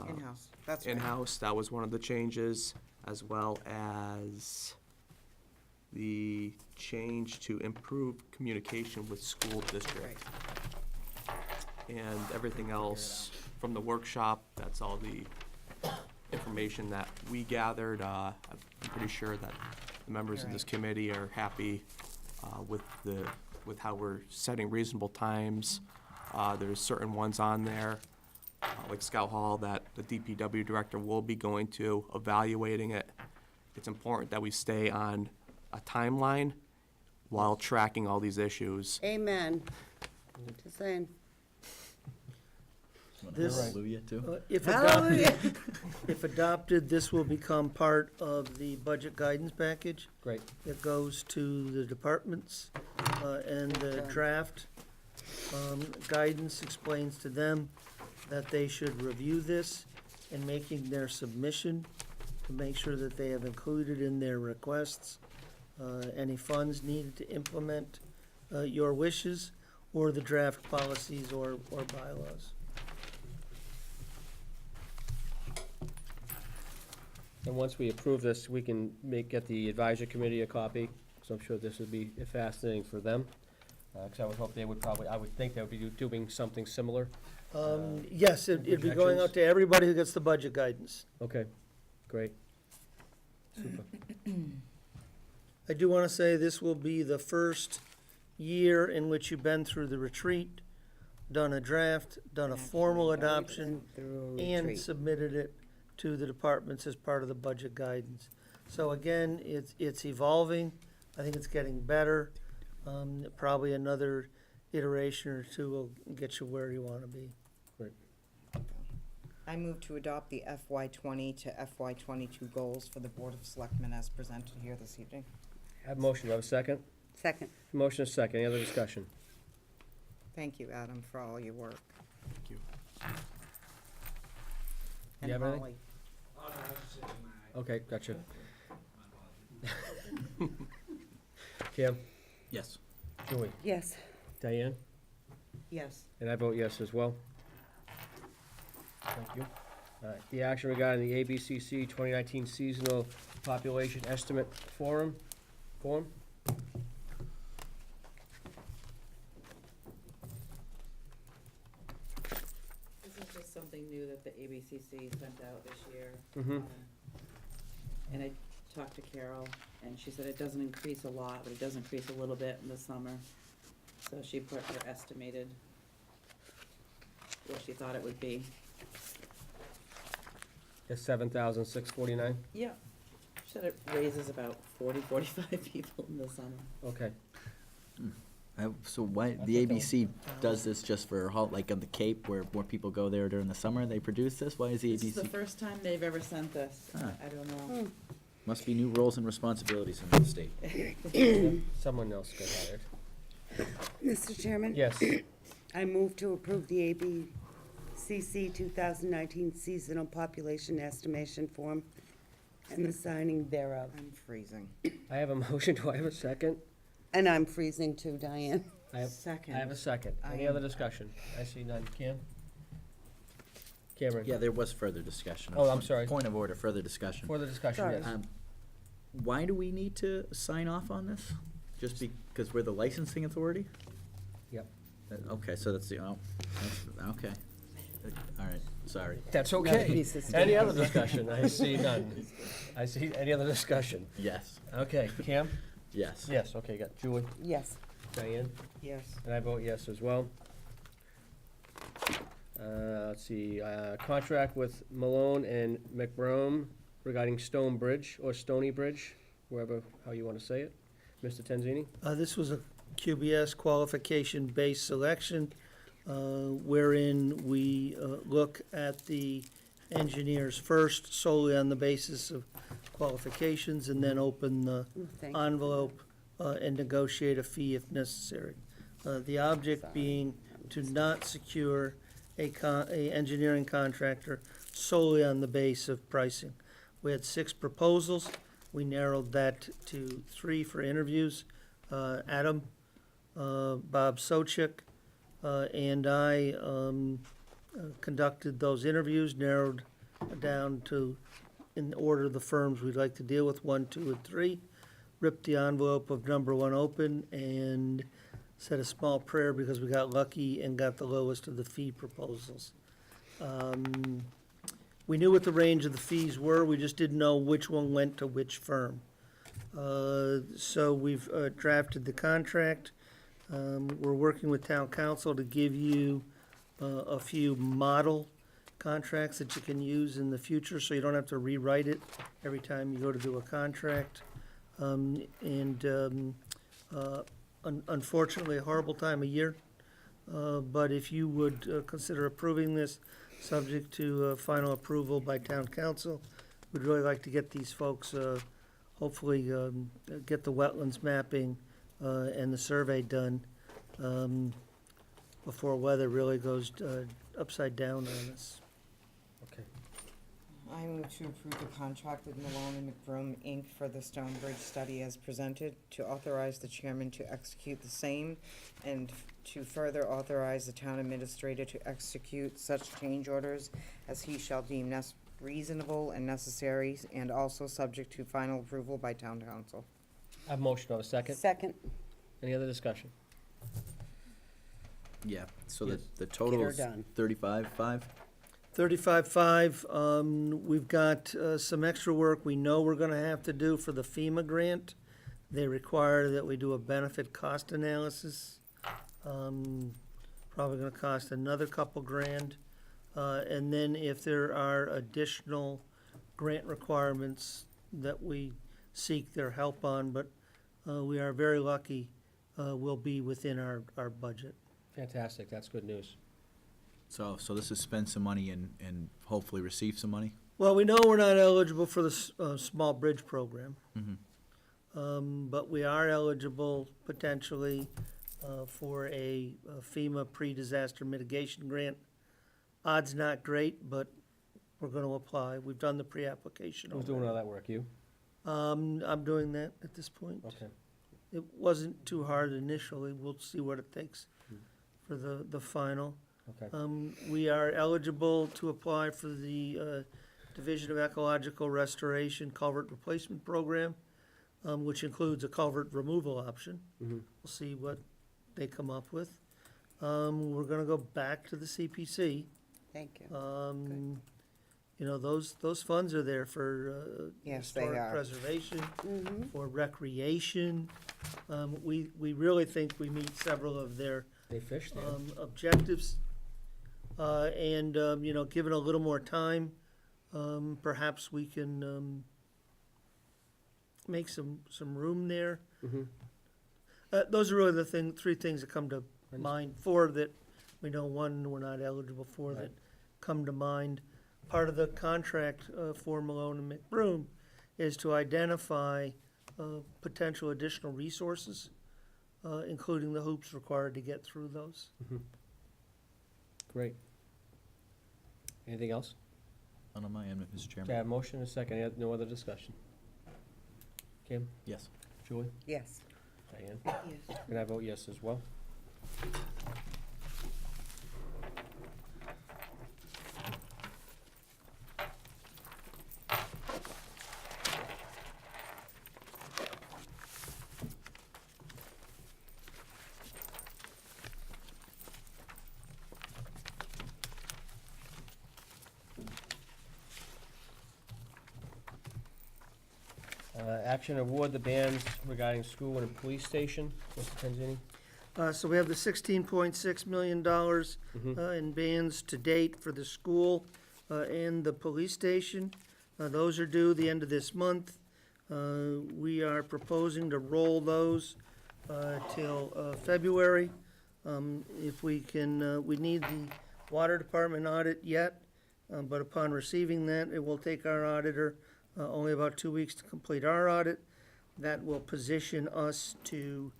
In-house, that's right. in-house. That was one of the changes, as well as the change to improve communication with school district. And everything else from the workshop, that's all the information that we gathered. I'm pretty sure that the members of this committee are happy with how we're setting reasonable times. There's certain ones on there, like Scout Hall, that the DPW director will be going to, evaluating it. It's important that we stay on a timeline while tracking all these issues. Amen. Just saying. This- Hallelujah, too? If adopted, this will become part of the budget guidance package. Great. That goes to the departments, and the draft guidance explains to them that they should review this in making their submission to make sure that they have included in their requests any funds needed to implement your wishes or the draft policies or bylaws. And once we approve this, we can get the advisory committee a copy, so I'm sure this would be fascinating for them. Because I would hope they would I would think they would be doing something similar. Yes, it'd be going out to everybody who gets the budget guidance. Okay, great. Super. I do want to say this will be the first year in which you've been through the retreat, done a draft, done a formal adoption, and submitted it to the departments as part of the budget guidance. So again, it's evolving. I think it's getting better. Probably another iteration or 2 will get you where you want to be. Great. I move to adopt the FY '20 to FY '22 goals for the Board of Selectmen as presented here this evening. Have a motion, do I have a second? Second. Motion is second, any other discussion? Thank you, Adam, for all your work. Thank you. And You have anything? Holly. Okay, gotcha. Kim, Yes. Julie, Yes. Diane, Yes. and I vote yes as well. Thank you. The action regarding the ABCC 2019 seasonal population estimate form? This is just something new that the ABCC sent out this year. Mm-hmm. And I talked to Carol, and she said it doesn't increase a lot, but it does increase a little bit in the summer. So she put her estimated, what she thought it would be. It's 7,649? Yeah. She said it raises about 45 people in the summer. Okay. So why, the ABC does this just for, like on the Cape, where more people go there during the summer, they produce this? Why is the This is the ABC? first time they've ever sent this. Ah. I don't know. Must be new roles and responsibilities in the state. Someone else got hired. Mr. Chairman? Yes, I move to approve the ABCC 2019 seasonal population estimation form and the signing thereof. I'm freezing. I have a motion. Do I have a second? And I'm freezing too, Diane. I have Second. I have a second. I Any am- other discussion? I see none. Cam? Cameron? Yeah, there was further discussion. Oh, I'm sorry. Point of order, further discussion. For the discussion, Sorry. yes. Why do we need to sign off on this? Just because we're the licensing authority? Yep. Okay, so that's the, okay. All right, sorry. That's Another okay. piece of Any stick. other discussion? I see none. I see, any other discussion? Yes, Okay, Cam? yes. Yes, okay, got Julie, Yes. Diane, Yes. and I vote yes as well. Let's see, contract with Milone and MacBroom regarding Stone Bridge, or Stony Bridge, wherever, how you want to say it. Mr. Tenzini? This was a QBS qualification-based selection, wherein we look at the engineers first solely on the basis of qualifications, and then open the Thank you. envelope and negotiate a fee if necessary. The object being to not secure a engineering contractor solely on the base of pricing. We had 6 proposals. We narrowed that to 3 for interviews. Adam, Bob Sochik, and I conducted those interviews, narrowed down to, in order of the firms we'd like to deal with, 1, 2, and 3. Ripped the envelope of number 1 open and said a small prayer because we got lucky and got the lowest of the fee proposals. We knew what the range of the fees were, we just didn't know which one went to which firm. So we've drafted the contract. We're working with town council to give you a few model contracts that you can use in the future, so you don't have to rewrite it every time you go to do a contract. Unfortunately, a horrible time of year, but if you would consider approving this, subject to final approval by town council, we'd really like to get these folks, hopefully, get the wetlands mapping and the survey done before weather really goes upside down on us. Okay. I move to approve the contract with Milone and MacBroom, Inc. for the Stone Bridge study as presented, to authorize the chairman to execute the same, and to further authorize the town administrator to execute such change orders as he shall deem reasonable and necessary, and also subject to final approval by town council. I have a motion, on a second. Second. Any other discussion? Yeah, so Yes. the total Get her is done. 35.5? 35.5, we've got some extra work we know we're gonna have to do for the FEMA grant. They require that we do a benefit cost analysis. Probably gonna cost another couple grand. And then if there are additional grant requirements that we seek their help on, but we are very lucky, we'll be within our budget. Fantastic, that's good news. So this is spend some money and hopefully receive some money? Well, we know we're not eligible for the small bridge program. Mhm. But we are eligible potentially for a FEMA pre-disaster mitigation grant. Odds not great, but we're gonna apply. We've done the pre-application Who's doing already. all that work, you? I'm doing that at this point. Okay. It wasn't too hard initially. We'll see what it takes for the final. Okay. We are eligible to apply for the Division of Ecological Restoration Culvert Replacement Program, which includes a culvert removal option. Mhm. We'll see what they come up with. We're gonna go back to the CPC. Thank you. You know, those funds are there for Yes, they historic are. preservation, for recreation. We really think we meet several of their They fish there. objectives. And, you know, given a little more time, perhaps we can make some room there. Mhm. Those are really the three things that come to mind. Four that we know, one we're not eligible for, that come to mind. Part of the contract for Milone and MacBroom is to identify potential additional resources, including the hoops required to get through those. Great. Anything else? None on my end, Mr. Okay, I Chairman. have a motion and a second. No other discussion? Kim? Yes. Julie? Yes. Diane? Yes. And I vote yes as well. Action award the bans regarding school and police station. Mr. Tanzini? So we have the $16.6 million in bans to date for the school and the police station. Those are due the end of this month. We are proposing to roll those till February. If we can, we need the water department audit yet, but upon receiving that, it will take our auditor only about 2 weeks to complete our audit. That will position us to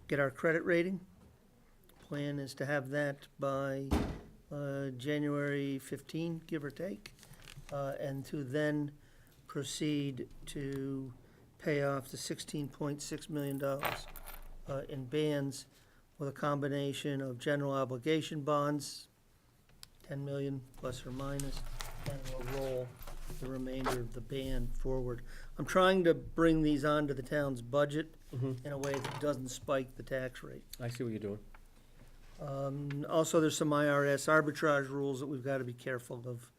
get our credit rating. Plan is to have that by January 15, give or take, and to then proceed to pay off the $16.6 million in bans with a combination of general obligation bonds, 10 million plus or minus, and we'll roll the remainder of the ban forward. I'm trying to bring these onto the town's budget in a way that doesn't spike the tax rate. I see what you're doing. Also, there's some IRS arbitrage rules that we've got to be careful of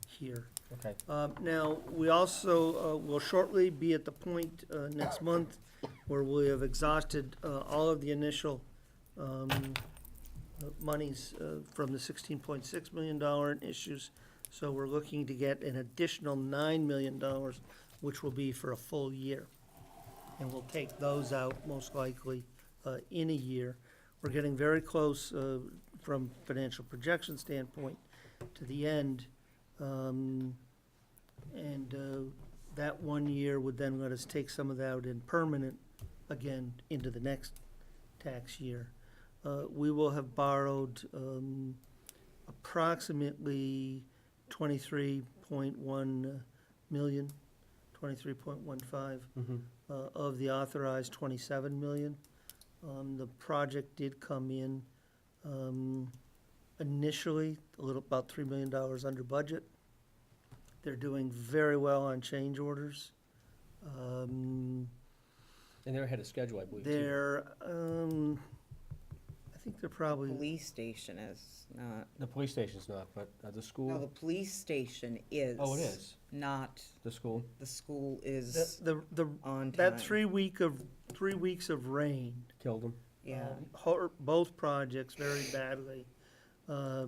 here. Okay. Now, we also will shortly be at the point next month where we have exhausted all of the initial monies from the $16.6 million in issues. So we're looking to get an additional $9 million, which will be for a full year. And we'll take those out most likely in a year. We're getting very close from financial projection standpoint to the end. That 1 year would then let us take some of that out in permanent, again, into the next tax year. We will have borrowed approximately 23.1 million, 23.15 of the authorized 27 million. The project did come in initially about $3 million under budget. They're doing very well on change orders. And they're ahead of schedule, I believe, too. They're, I think they're probably, Police station is not, The police station's not, but the no, the school, police station is. Oh, it is? Not, the school. the school is the on time. that 3 weeks of rain Killed them. Yeah, hurt both projects very badly,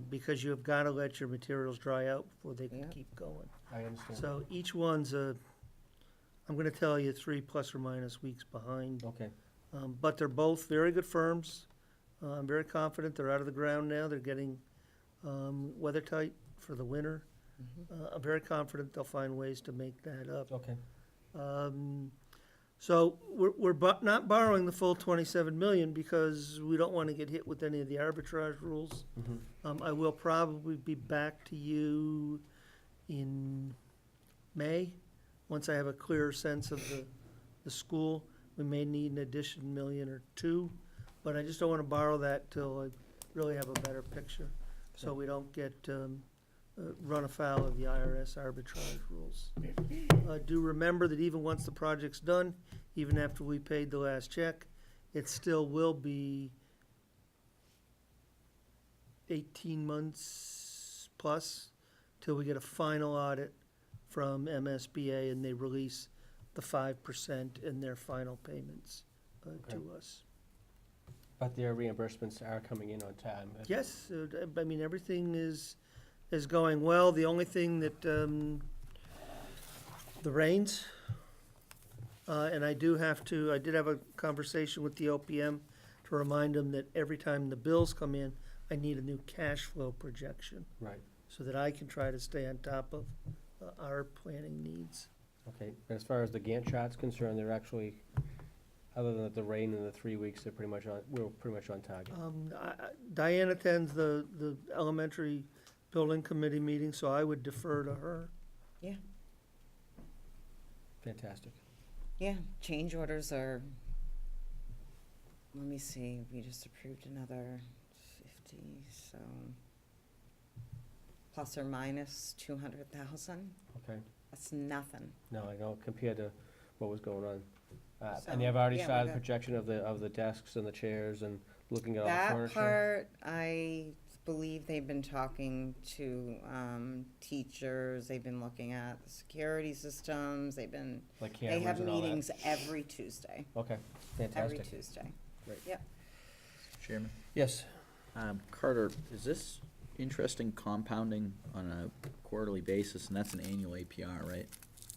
because you've got to let your materials dry out before they can Yeah. keep going. I understand. So each one's I'm gonna tell you 3 plus or minus weeks behind. Okay. But they're both very good firms. I'm very confident they're out of the ground now. They're getting weather tight for the winter. I'm very confident they'll find ways to make that up. Okay. So we're not borrowing the full 27 million because we don't want to get hit with any of the arbitrage rules. I will probably be back to you in May, once I have a clearer sense of the school. We may need an additional million or two, but I just don't want to borrow that till I really have a better picture, so we don't get run afoul of the IRS arbitrage rules. Do remember that even once the project's done, even after we paid the last check, it still will be 18 months plus till we get a final audit from MSBA and they release the 5% in their final payments to us. But their reimbursements are coming in on time. Yes, I mean, everything is going well. The only thing that, the rains And I did have a conversation with the OPM to remind them that every time the bills come in, I need a new cash flow projection, Right, so that I can try to stay on top of our planning needs. okay. And as far as the Gantt chart's concerned, they're actually, other than the rain in the 3 weeks, we're pretty much on target. Diane attends the elementary building committee meeting, so I would defer to her. Yeah, Fantastic. yeah, change orders are, let me see, we just approved another 50, so plus or minus 200,000, Okay. that's nothing. No, I know, compared to what was going on. So, And they've already yeah, we started got- projection of the desks and the chairs and looking at all the That furniture. part, I believe they've been talking to teachers, they've been looking at the security systems, Like they cameras have and all that. meetings every Tuesday, Okay, every fantastic. Tuesday. Great. Yep. Chairman? Yes, Carter, is this interesting compounding on a quarterly basis, and that's an annual APR, right?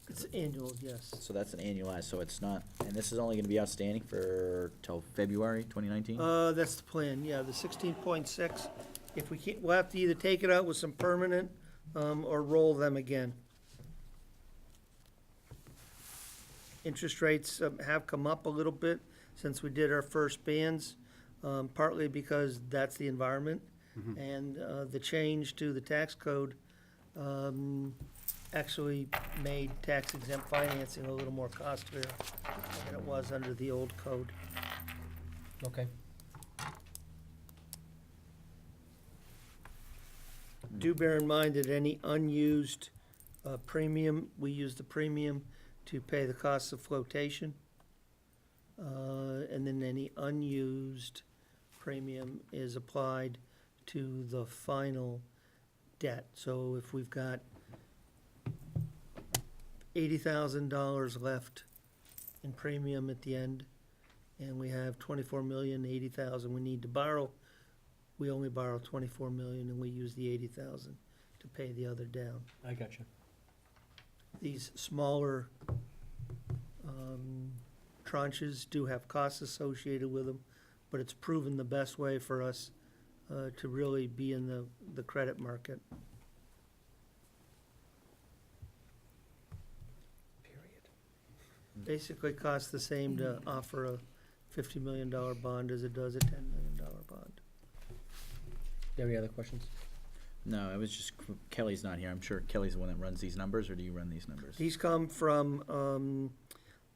It's annual, yes. So that's an annualized, so it's not, and this is only gonna be outstanding for, till February 2019? That's the plan, yeah, the 16.6. If we can't, we'll have to either take it out with some permanent, or roll them again. Interest rates have come up a little bit since we did our first bands, partly because that's the environment. And the change to the tax code actually made tax exempt financing a little more costlier than it was under the old code. okay. Do bear in mind that any unused premium, we use the premium to pay the costs of flotation. And then any unused premium is applied to the final debt. So if we've got $80,000 left in premium at the end, and we have 24,080,000 we need to borrow, we only borrow 24 million and we use the 80,000 to pay the other down. I got you. These smaller tranches do have costs associated with them, but it's proven the best way for us to really be in the credit market. Basically costs the same to offer a $50 million bond as it does a $10 million bond. Do you have any other questions? No, it was just, Kelly's not here, I'm sure Kelly's the one that runs these numbers, or do you run these numbers? These come from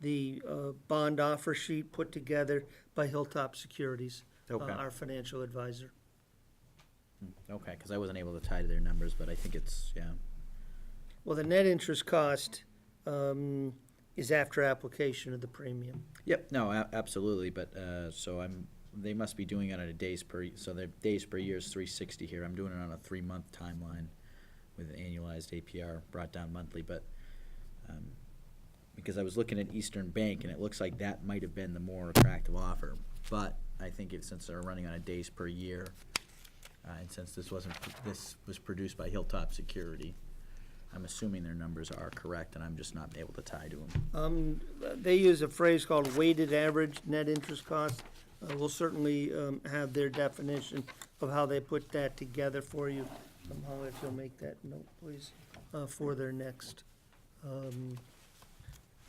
the bond offer sheet put together by Hilltop Securities, Okay. our financial advisor. Okay, because I wasn't able to tie to their numbers, but I think it's, yeah. Well, the net interest cost is after application of the premium. Yep, no, absolutely, but, so they must be doing it on a days per, so their days per year is 360 here. I'm doing it on a 3-month timeline with an annualized APR brought down monthly, but, because I was looking at Eastern Bank, and it looks like that might have been the more attractive offer, but I think since they're running on a days per year, and since this was produced by Hilltop Security, I'm assuming their numbers are correct, and I'm just not able to tie to them. They use a phrase called weighted average net interest cost. We'll certainly have their definition of how they put that together for you. Holly, if you'll make that note, please, for their next,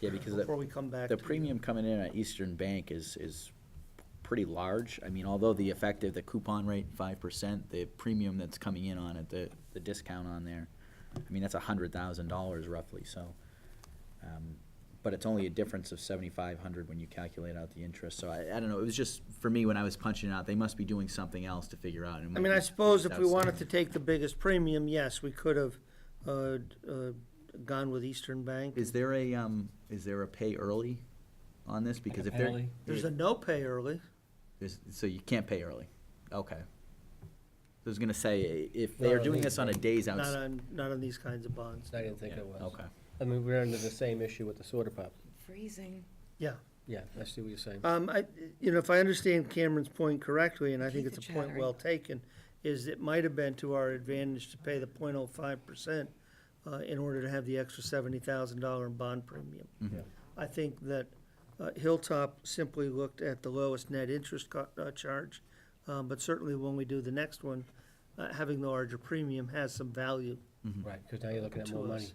Yeah, because before we come back the to you. premium coming in at Eastern Bank is pretty large. I mean, although the effective, the coupon rate, 5%, the premium that's coming in on it, the discount on there, I mean, that's $100,000 roughly, so. But it's only a difference of 7,500 when you calculate out the interest, so I don't know, it was just, for me, when I was punching it out, they must be doing something else to figure out. I mean, I suppose if we wanted to take the biggest premium, yes, we could have gone with Eastern Bank. Is there a pay early on this? Because if they're. Early? There's a no pay early. So you can't pay early? Okay. I was gonna say, if they're doing this on a days out. Not on these kinds of bonds. I didn't think it was. Okay. I mean, we're under the same issue with the sewer department. Freezing. Yeah. Yeah, I see what you're saying. If I understand Cameron's point correctly, and I think Keep it's a it point chattering. well taken, is it might have been to our advantage to pay the 0.05% in order to have the extra $70,000 in bond premium. Mhm. Yeah. I think that Hilltop simply looked at the lowest net interest charge, but certainly when we do the next one, having the larger premium has some value, Right, because now you're looking at To more us. money.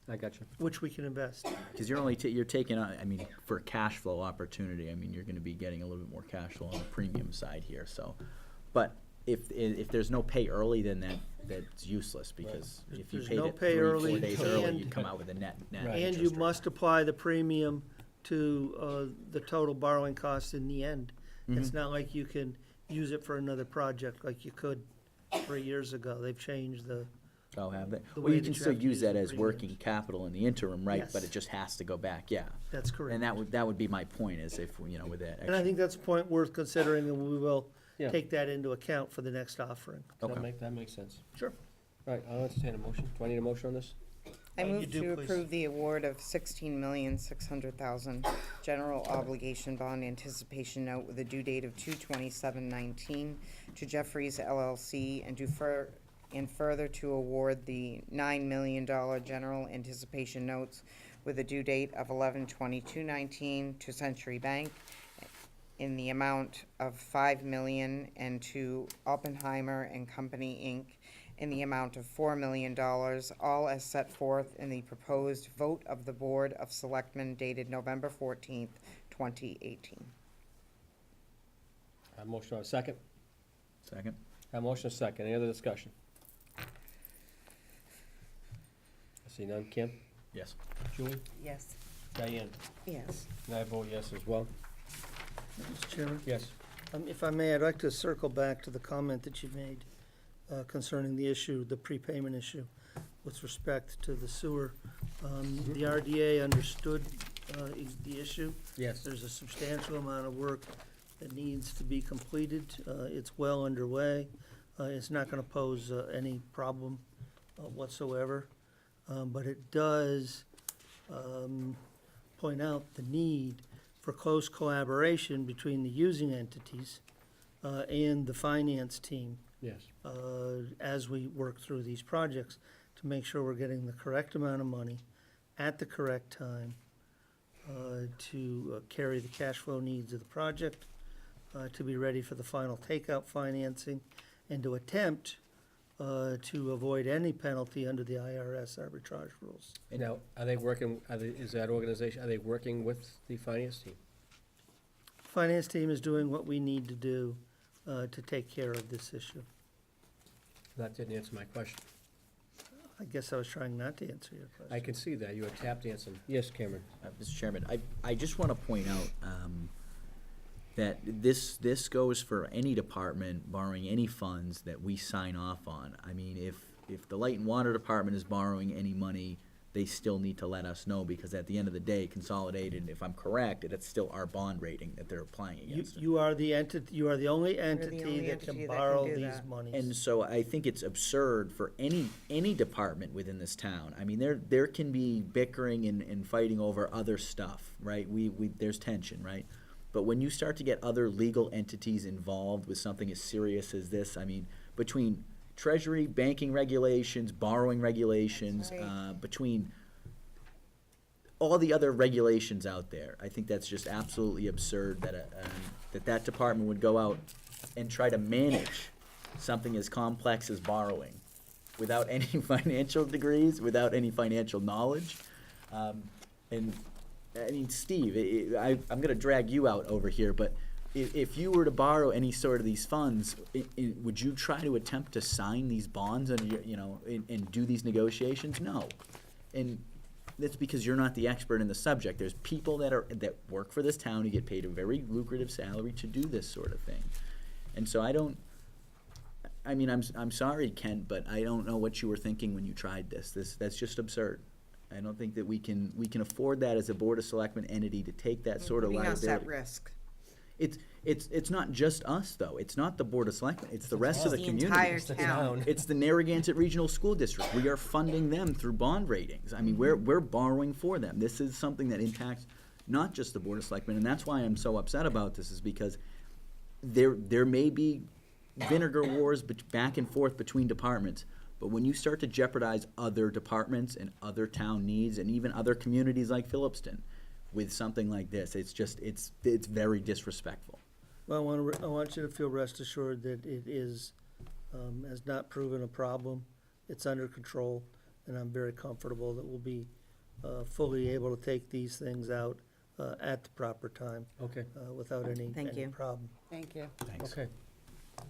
I got you. which we can invest. Because you're only, you're taking, I mean, for cash flow opportunity, I mean, you're gonna be getting a little bit more cash flow on the premium side here, so. But if there's no pay early, then that's useless, because if you There's paid no it pay 3, 4 days days early, early, and- you'd come out with a net Right. And you interest rate. must apply the premium to the total borrowing cost in the end. It's not like you can use it for another project like you could 3 years ago. They've changed the, Oh, have they? the Well, way you that can you still have to use use that the as premiums. working capital in the interim, right? But Yes. it just has to go back, yeah. that's correct. And that would be my point, is if, you know, with that And I extra. think that's a point worth considering, and we will Yeah. take that into account for the next offering. Okay. That makes sense. Sure. All right, I'll entertain a motion. Do I need a motion on this? I You move do, to please. approve the award of $16,600,000 general obligation bond anticipation note with a due date of 2/27/19 to Jeffries LLC, and further to award the $9 million general anticipation notes with a due date of 11/22/19 to Century Bank in the amount of $5 million, and to Oppenheimer and Company, Inc., in the amount of $4 million, all as set forth in the proposed vote of the Board of Selectmen dated November 14th, 2018. Have a motion on a second? Second? Have a motion on a second. Any other discussion? I see none. Kim? Yes. Julie? Yes. Diane? Yes. And I vote yes as well. Mr. Chairman? Yes. If I may, I'd like to circle back to the comment that you made concerning the issue, the prepayment issue, with respect to the sewer. The RDA understood the issue. Yes. There's a substantial amount of work that needs to be completed. It's well underway. It's not gonna pose any problem whatsoever. But it does point out the need for close collaboration between the using entities and the finance team Yes. as we work through these projects, to make sure we're getting the correct amount of money at the correct time to carry the cash flow needs of the project, to be ready for the final takeout financing, and to attempt to avoid any penalty under the IRS arbitrage rules. Now, are they working, is that organization, are they working with the finance team? Finance team is doing what we need to do to take care of this issue. That didn't answer my question. I guess I was trying not to answer your question. I can see that. You were tap dancing. Yes, Cameron? Mr. Chairman, I just want to point out that this goes for any department borrowing any funds that we sign off on. I mean, if the Light and Water Department is borrowing any money, they still need to let us know, because at the end of the day, Consolidated, if I'm correct, it's still our bond rating that they're applying against it. You are the you are the only entity only that entity can that can borrow do these that. monies. And so I think it's absurd for any department within this town. I mean, there can be bickering and fighting over other stuff, right? There's tension, right? But when you start to get other legal entities involved with something as serious as this, I mean, between Treasury, banking regulations, borrowing regulations, That's right. between all the other regulations out there, I think that's just absolutely absurd that that department would go out and try to manage something as complex as borrowing without any financial degrees, without any financial knowledge. And, I mean, Steve, I'm gonna drag you out over here, but if you were to borrow any sort of these funds, would you try to attempt to sign these bonds and, and do these negotiations? No. And that's because you're not the expert in the subject. There's people that work for this town who get paid a very lucrative salary to do this sort of thing. And so I'm sorry, Kent, but I don't know what you were thinking when you tried this. That's just absurd. I don't think that we can afford that as a Board of Selectmen entity to take that sort of Putting liability. us at risk. It's not just us, though. It's not the Board of Selectmen. It's the rest of the the community. entire It's the town. town. It's the Narragansett Regional School District. We are funding them through bond ratings. I mean, we're borrowing for them. This is something that impacts not just the Board of Selectmen, and that's why I'm so upset about this, is because there may be vinegar wars back and forth between departments, But when you start to jeopardize other departments and other town needs and even other communities like Phillipston with something like this, it's very disrespectful. Well, I want you to feel rest assured that it is, has not proven a problem. It's under control, and I'm very comfortable that we'll be fully able to take these things out at the proper time Okay, without any Thank you. problem. Thank you. Thanks. okay.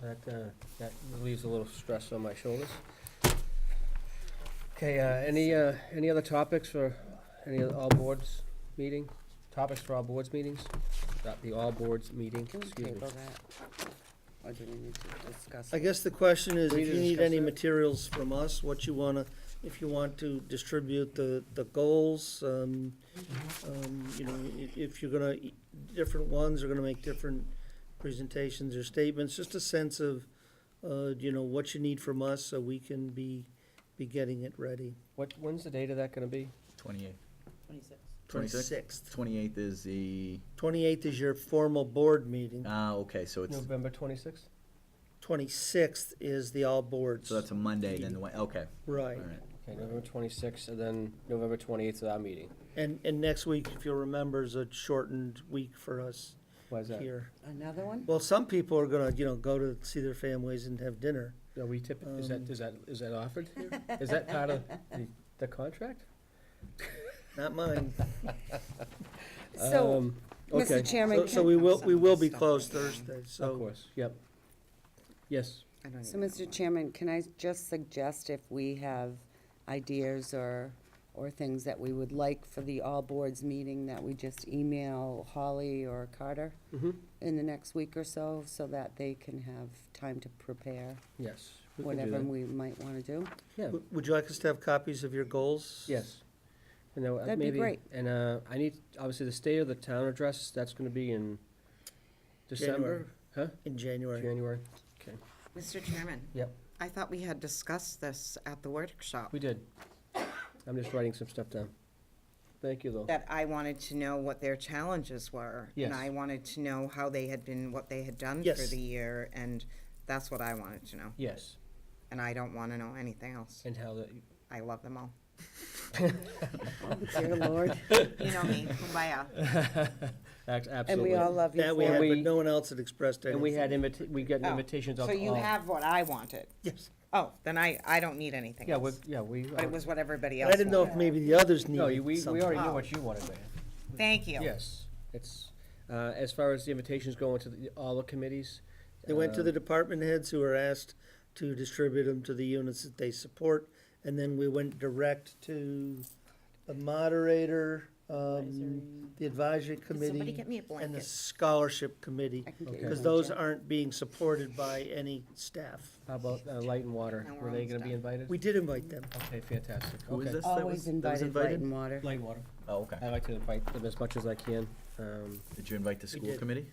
That relieves a little stress on my shoulders. Okay, any other topics for any of the all boards meeting? Topics for all boards meetings? The all boards meeting, Can we excuse me. table that? Or do we need to discuss? I guess the question is, We if need you to need discuss any that. materials from us, what you wanna, if you want to distribute the goals, you know, if you're gonna, different ones are gonna make different presentations or statements, just a sense of, you know, what you need from us so we can be getting it ready. When's the date of that gonna be? 28th. 26. 26th. 28th is the, 28th is your formal board meeting. okay, so it's, November 26th? 26th is the all boards. so that's a Monday, then okay, Right. all right. Okay, November 26th, and then November 28th is our meeting. And next week, if you'll remember, is a shortened week for us Why is that? here. Another one? Well, some people are gonna, you know, go to see their families and have dinner. No, we typically, is that offered here? Is that part of the contract? Not mine. So, Okay, Mr. Chairman, So we will be closed Thursday, of so. course, yep. Yes, so Mr. Chairman, can I just suggest if we have ideas or things that we would like for the all boards meeting, that we just email Holly or Carter mhm, in the next week or so that they can have time to prepare yes. we can do whatever that. we might want to do? Yeah, Would you like us to have copies of your goals? yes. And then, That'd be maybe- great. And I need, obviously, the state of the town address, that's gonna be in December? Huh? In January. January, okay. Mr. Chairman? Yep. I thought we had discussed this at the workshop. We did. I'm just writing some stuff down. Thank you, though. That I wanted to know what their challenges were. Yes. And I wanted to know how they had been, what they had done for Yes. the year, and that's what I wanted to know. Yes, And I don't want to know anything else. and how the, I love them all. Dear Lord. You know me, kumbaya. absolutely. And we all love you That we for had, it. but no one else had expressed anything. And we had we got Oh, invitations of So you all. have what I wanted. Yes. Oh, then I don't need anything Yeah, else. we. But it was what everybody I else didn't know if wanted. maybe the others No, needed we something. already knew Oh. what you wanted, man. Thank you. Yes, it's, as far as the invitations going to all the committees. They went to the department heads who were asked to distribute them to the units that they support, and then we went direct to the moderator, the advisory Somebody committee, get me a and the blanket. scholarship committee, I can get you because one, those Jeff. aren't being supported by any staff. How about light and water? And we're Were they almost gonna be done. invited? We did invite them. Okay, fantastic. Who is Okay. this? that was- Always that was invited light invited? and water. Light and water. Oh, okay. I like to invite them as much as I can. Did you invite the We school did. committee?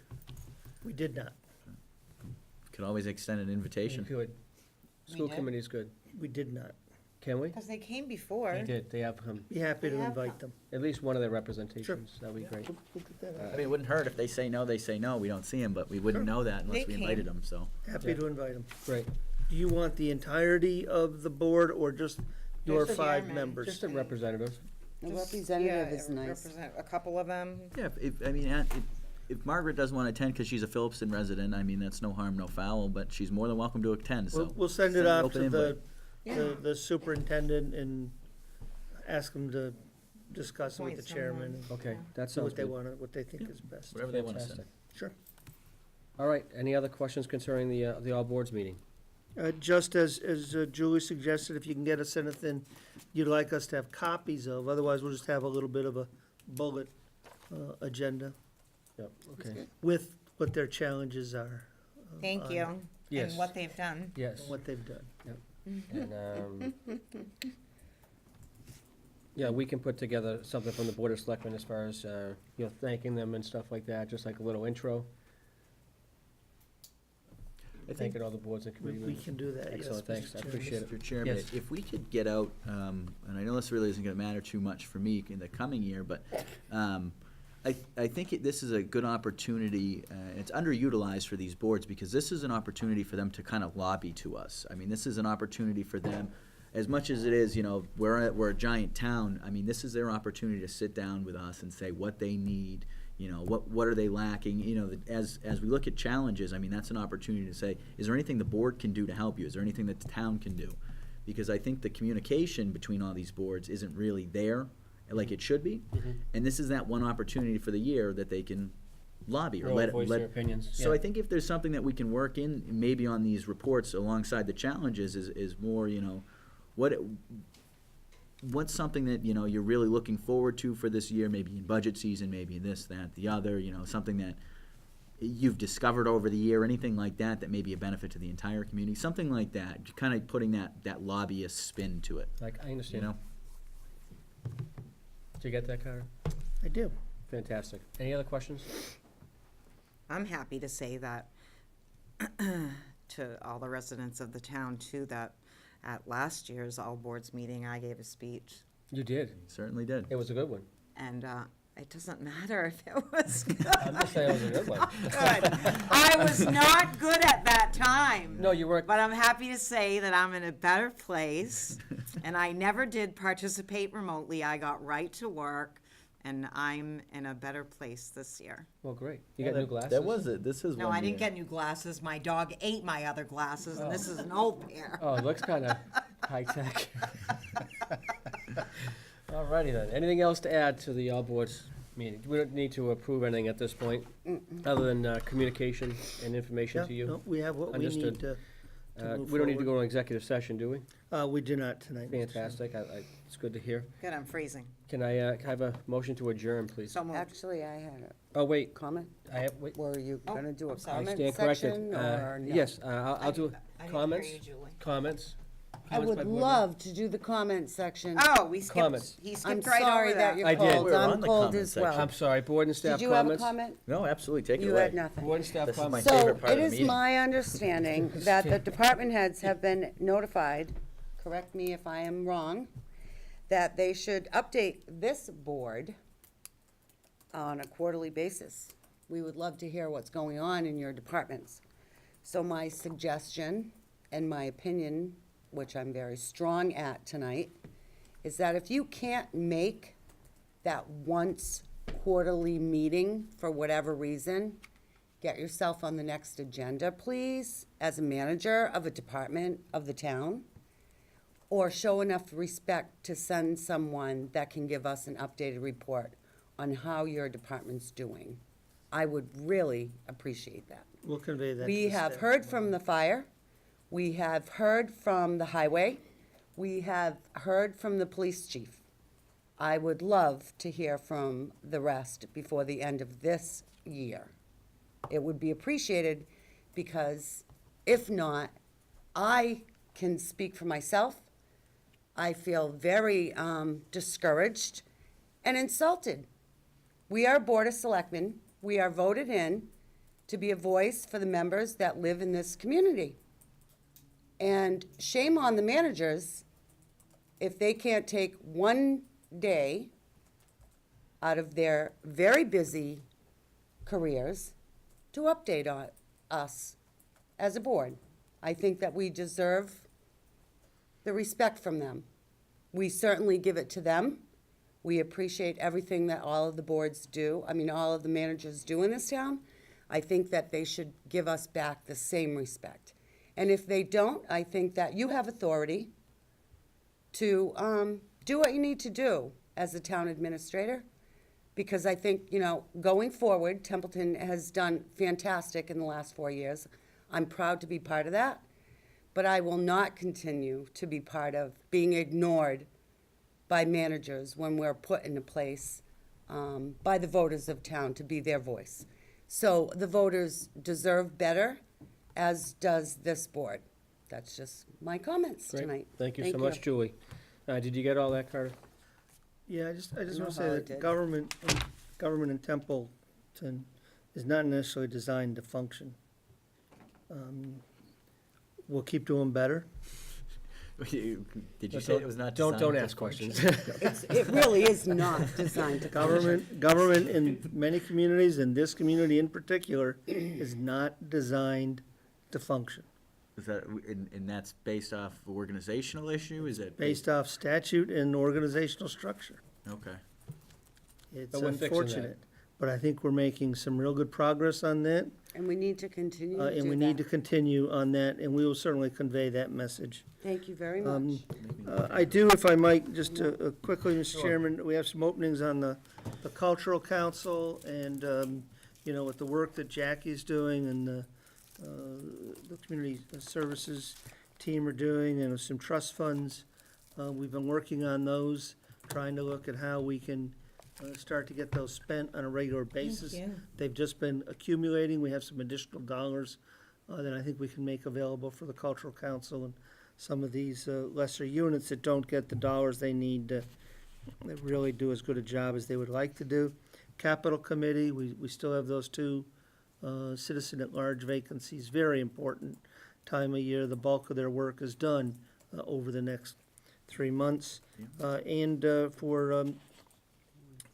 We did not. Could always extend an invitation. Good. School did? committee's good. We did not. Can we? Because they came before. They did. They have Be happy to We have invite them. at least one of their representations. That'd be great. We'll get that I out. mean, it wouldn't hurt if they say no, they say no, we don't see them, but we wouldn't know that unless They we came. invited them, so. Happy Yeah. to invite them. Great. Do you want the entirety of the board or just your Just the 5 chairman. members? Just a representative. A Just- representative yeah, is nice. represent a couple of them. Yeah, I mean, if Margaret doesn't want to attend because she's a Phillipston resident, I mean, that's no harm, no foul, but she's more than welcome to attend, so. We'll send it send an off open to invite. the superintendent and ask him to discuss it with Appoint the chairman and Okay, that see sounds what they good. want, what they think is best. Whatever they want to send. Fantastic. Sure. All right, any other questions concerning the all boards meeting? Just as Julie suggested, if you can get us anything you'd like us to have copies of, otherwise we'll just have a little bit of a bullet agenda Yep, okay. with what their challenges are. Thank on you. Yes. And what they've done. Yes. What they've done. And, yeah, we can put together something from the Board of Selectmen as far as, thanking them and stuff like that, just like a little intro. I think, Thanking all the boards and We committee we members. can do that, yes. Excellent, thanks, Mr. I Chairman. appreciate it. Mr. Chairman, Yes. if we could get out, and I know this really isn't gonna matter too much for me in the coming year, but, I think this is a good opportunity, it's underutilized for these boards, because this is an opportunity for them to kind of lobby to us. I mean, this is an opportunity for them, as much as it is, we're a giant town, I mean, this is their opportunity to sit down with us and say what they need, what are they lacking, as we look at challenges, I mean, that's an opportunity to say, is there anything the board can do to help you? Is there anything that the town can do? Because I think the communication between all these boards isn't really there like it should be. And this is that one opportunity for the year that they can lobby or let voice their opinions. So Yeah. I think if there's something that we can work in, maybe on these reports alongside the challenges, is more, what's something that, you're really looking forward to for this year, maybe in budget season, maybe this, that, the other, something that you've discovered over the year, anything like that, that may be a benefit to the entire community, something like that, kind of putting that lobbyist spin to it, Like, I understand. Did you get that, Carter? I do. Fantastic. Any other questions? I'm happy to say that to all the residents of the town too, that at last year's all boards meeting, I gave a speech, You did. certainly did. It was a good one. and it doesn't matter if it was good. I'm just saying it was a good one. Good. I was not good at that time. No, you weren't. But I'm happy to say that I'm in a better place, and I never did participate remotely. I got right to work, and I'm in a better place this year. Well, great. You got new glasses? That was it, this is No, one I didn't year. get new glasses. My dog ate my other glasses, and this is an old pair. Oh, it looks kind of high-tech. All righty then. Anything else to add to the all boards meeting? We don't need to approve anything at this point, other than communication and information Yeah, to you. no, we have what we need Understood. to move We don't need to forward. go into executive session, do we? We do not tonight. Mr. Chairman. Fantastic. It's good to hear. Good, I'm freezing. Can I have a motion to adjourn, please? So moved. Actually, I had Oh, wait. a comment. Wait. Were you gonna do a I'm sorry. I comment stand section corrected. or no? Yes, I'll do I didn't comments. hear you, Julie. Comments. I Comments would by board love to do the comment section. Oh, we Comments. skipped, he I'm skipped right sorry over that that. you're I did. cold. We were I'm on the cold comment as section. well. I'm sorry, board and staff Did you have a comments? comment? No, absolutely, take it You away. had nothing. Board and staff This is my comments. favorite So part of it the is meeting. my understanding that the department heads have been notified, correct me if I am wrong, that they should update this board on a quarterly basis. We would love to hear what's going on in your departments. So my suggestion and my opinion, which I'm very strong at tonight, is that if you can't make that once quarterly meeting for whatever reason, get yourself on the next agenda, please, as a manager of a department of the town, or show enough respect to send someone that can give us an updated report on how your department's doing. I would really appreciate that. We'll convey that to We the have staff. heard from the fire, we have heard from the highway, we have heard from the police chief. I would love to hear from the rest before the end of this year. It would be appreciated, because if not, I can speak for myself. I feel very discouraged and insulted. We are a Board of Selectmen. We are voted in to be a voice for the members that live in this community. And shame on the managers if they can't take one day out of their very busy careers to update on us as a board. I think that we deserve the respect from them. We certainly give it to them. We appreciate everything that all of the boards do, all of the managers do in this town. I think that they should give us back the same respect. And if they don't, I think that you have authority to do what you need to do as a town administrator. Because I think, going forward, Templeton has done fantastic in the last 4 years. I'm proud to be part of that. But I will not continue to be part of being ignored by managers when we're put into place by the voters of town to be their voice. So the voters deserve better, as does this board. That's just my comments Great. tonight. Thank you so much, Julie. Did you get all that, Carter? Yeah, I just know want to say how I that did. government in Templeton is not necessarily designed to function. We'll keep doing better. Did you say it was not designed? Don't to ask function? questions. It really is not designed to function. Government in many communities, and this community in particular, is not designed to function. Is that, and that's based off organizational issue? Is it? Based off statute and organizational structure. Okay. It's But we're fixing that. unfortunate, but I think we're making some real good progress on that. And we need to continue to do that. And we need to continue on that, and we will certainly convey that message. Thank you very much. I do, if I might, just quickly, Mr. Chairman, we have some openings on the Cultural Council, and, you know, with the work that Jackie's doing and the Community Services team are doing, and some trust funds. We've been working on those, trying to look at how we can start to get those spent on a regular basis. They've just been accumulating. We have some additional dollars that I think we can make available for the Cultural Council and some of these lesser units that don't get the dollars they need to really do as good a job as they would like to do. Capital Committee, we still have those two citizen at large vacancies, very important time of year. The bulk of their work is done over the next 3 months. And for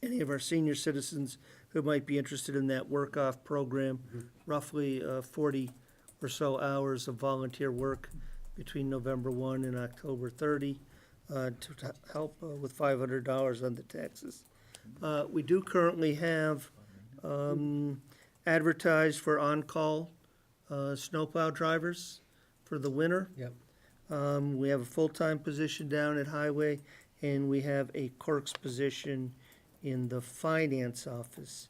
any of our senior citizens who might be interested in that work-off program, roughly 40 or so hours of volunteer work between November 1 and October 30 to help with $500 on the taxes. We do currently have advertised for on-call snowplow drivers for the winter. Yep. We have a full-time position down at Highway, and we have a clerk's position in the finance office,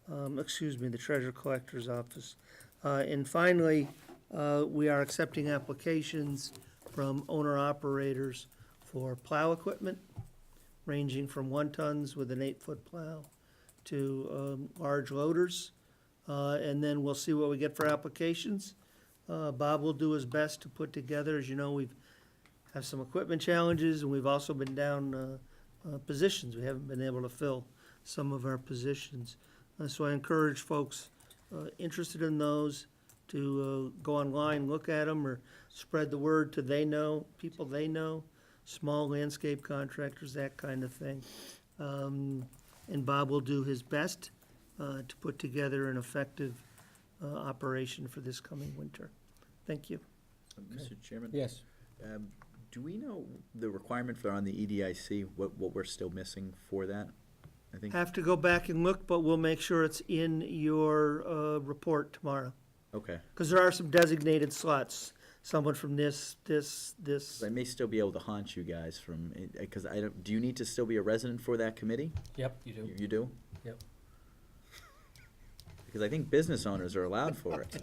the treasurer collector's office. And finally, we are accepting applications from owner-operators for plow equipment, ranging from 1 tons with an 8-foot plow to large loaders. And then we'll see what we get for applications. Bob will do his best to put together, as you know, we've have some equipment challenges, and we've also been down positions. We haven't been able to fill some of our positions. So I encourage folks interested in those to go online, look at them, or spread the word to people they know, small landscape contractors, that kind of thing. And Bob will do his best to put together an effective operation for this coming winter. Thank you. Mr. Chairman? Yes. Do we know the requirement for on the EDIC, what we're still missing for that? I think. Have to go back and look, but we'll make sure it's in your report tomorrow. Okay. Because there are some designated slots, someone from this. I may still be able to haunt you guys from, because do you need to still be a resident for that committee? Yep, you do. You do? Yep. Because I think business owners are allowed for it.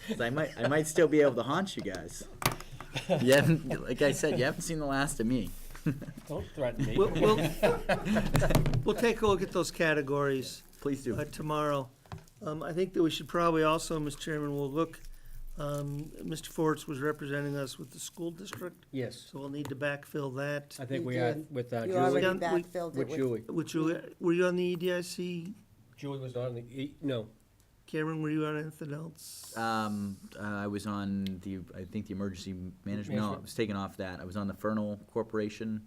'Cause I might still be able to haunt you guys. You haven't, like I said, you haven't seen the last of me. Don't threaten me. We'll take a look at those categories. Please do. Tomorrow. I think that we should probably also, Mr. Chairman, we'll look, Mr. Forts was representing us with the school district, Yes, so we'll need to backfill that. I think You we are did. with You Julie. already Julie? backfilled it With with. Julie. Would Julie, were you on the EDIC? Julie was on the, no. Cameron, were you on anything else? I was on I think the emergency management, no, I was taken off that. I was on the Fernal Corporation.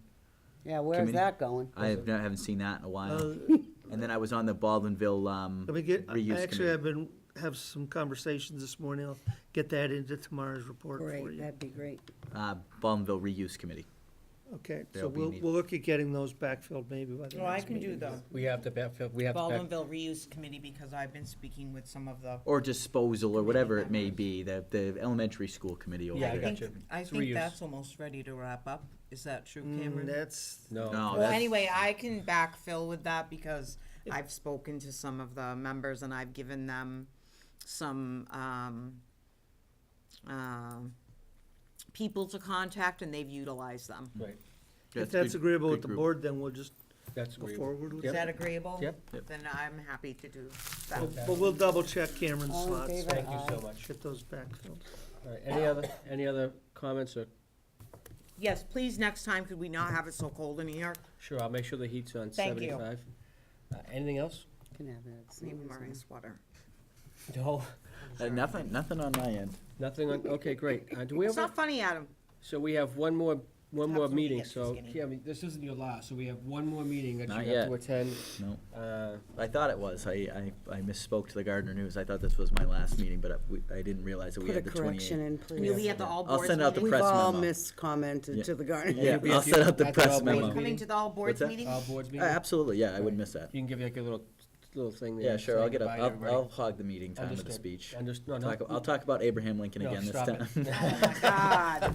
Yeah, where's Committee? that going? I haven't seen that in a while. Uh, And then I was on the Baldwinville, Let me get, reuse actually, committee. have some conversations this morning. I'll get that into tomorrow's report for Great, you. that'd be great. Baldwinville Reuse Committee. Okay, so They'll be we'll needed. look at getting those backfilled maybe by the Well, I next can do meeting. the We have to backfill, we have to back. Baldwinville Reuse Committee because I've been speaking with some of the. Or disposal, or whatever it may be, the elementary school committee over Yeah, I there. got you. I It's think reuse. that's almost ready to wrap up. Is that true, Cameron? That's, No, Well, that's, anyway, I can backfill with that because I've spoken to some of the members and I've given them some, people to contact and they've utilized them. Right, if that's good- agreeable good with the group. board, then we'll just that's go agreeable. forward with Is it. that agreeable? Yep. Then I'm happy to do that. But we'll double check Cameron's All in slots. favor? Thank you so Aye. much. Get those backfilled. All right, any other comments or, Yes, please, next time, could we not have it so cold in here? sure, I'll make sure the heat's on Thank you. 75. Anything else? Can have that. It's Maybe not wearing a easy. sweater. No, nothing on my end. nothing on, okay, great. Do we It's ever, not funny, Adam. So we have one more somebody meeting, get so, skinny. yeah, I mean, this isn't your last, so we have one more meeting that Not you have to yet. attend. No. I thought it was. I misspoke to the Gardner News. I thought this was my last meeting, but I didn't realize that we Put a had the 28th. correction in, And you'll be please. at the all I'll boards send out the meeting? press We've all memo. miscommented Yeah. to the Garden. Yeah, be I'll at the- set out the at the press all boards memo. meeting. Coming to the all boards What's that? meeting? All boards meeting? Absolutely, yeah, I wouldn't miss that. You can give like a little thing there. Yeah, sure, I'll saying get up. goodbye to I'll everybody. hog the meeting time of the Understood. speech. No, no. I'll talk about Abraham Lincoln No, again this stop time. it. Oh my God.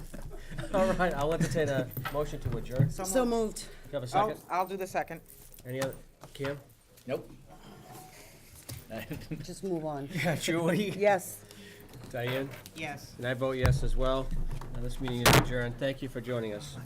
All right, I'll entertain a motion to adjourn. Do So moved. you have a second? I'll do the second. Any other, Kim? Nope. Just move on. Yeah, Julie? Yes. Diane? Yes. And I vote yes as well. Now, this meeting is adjourned. Thank you for joining us.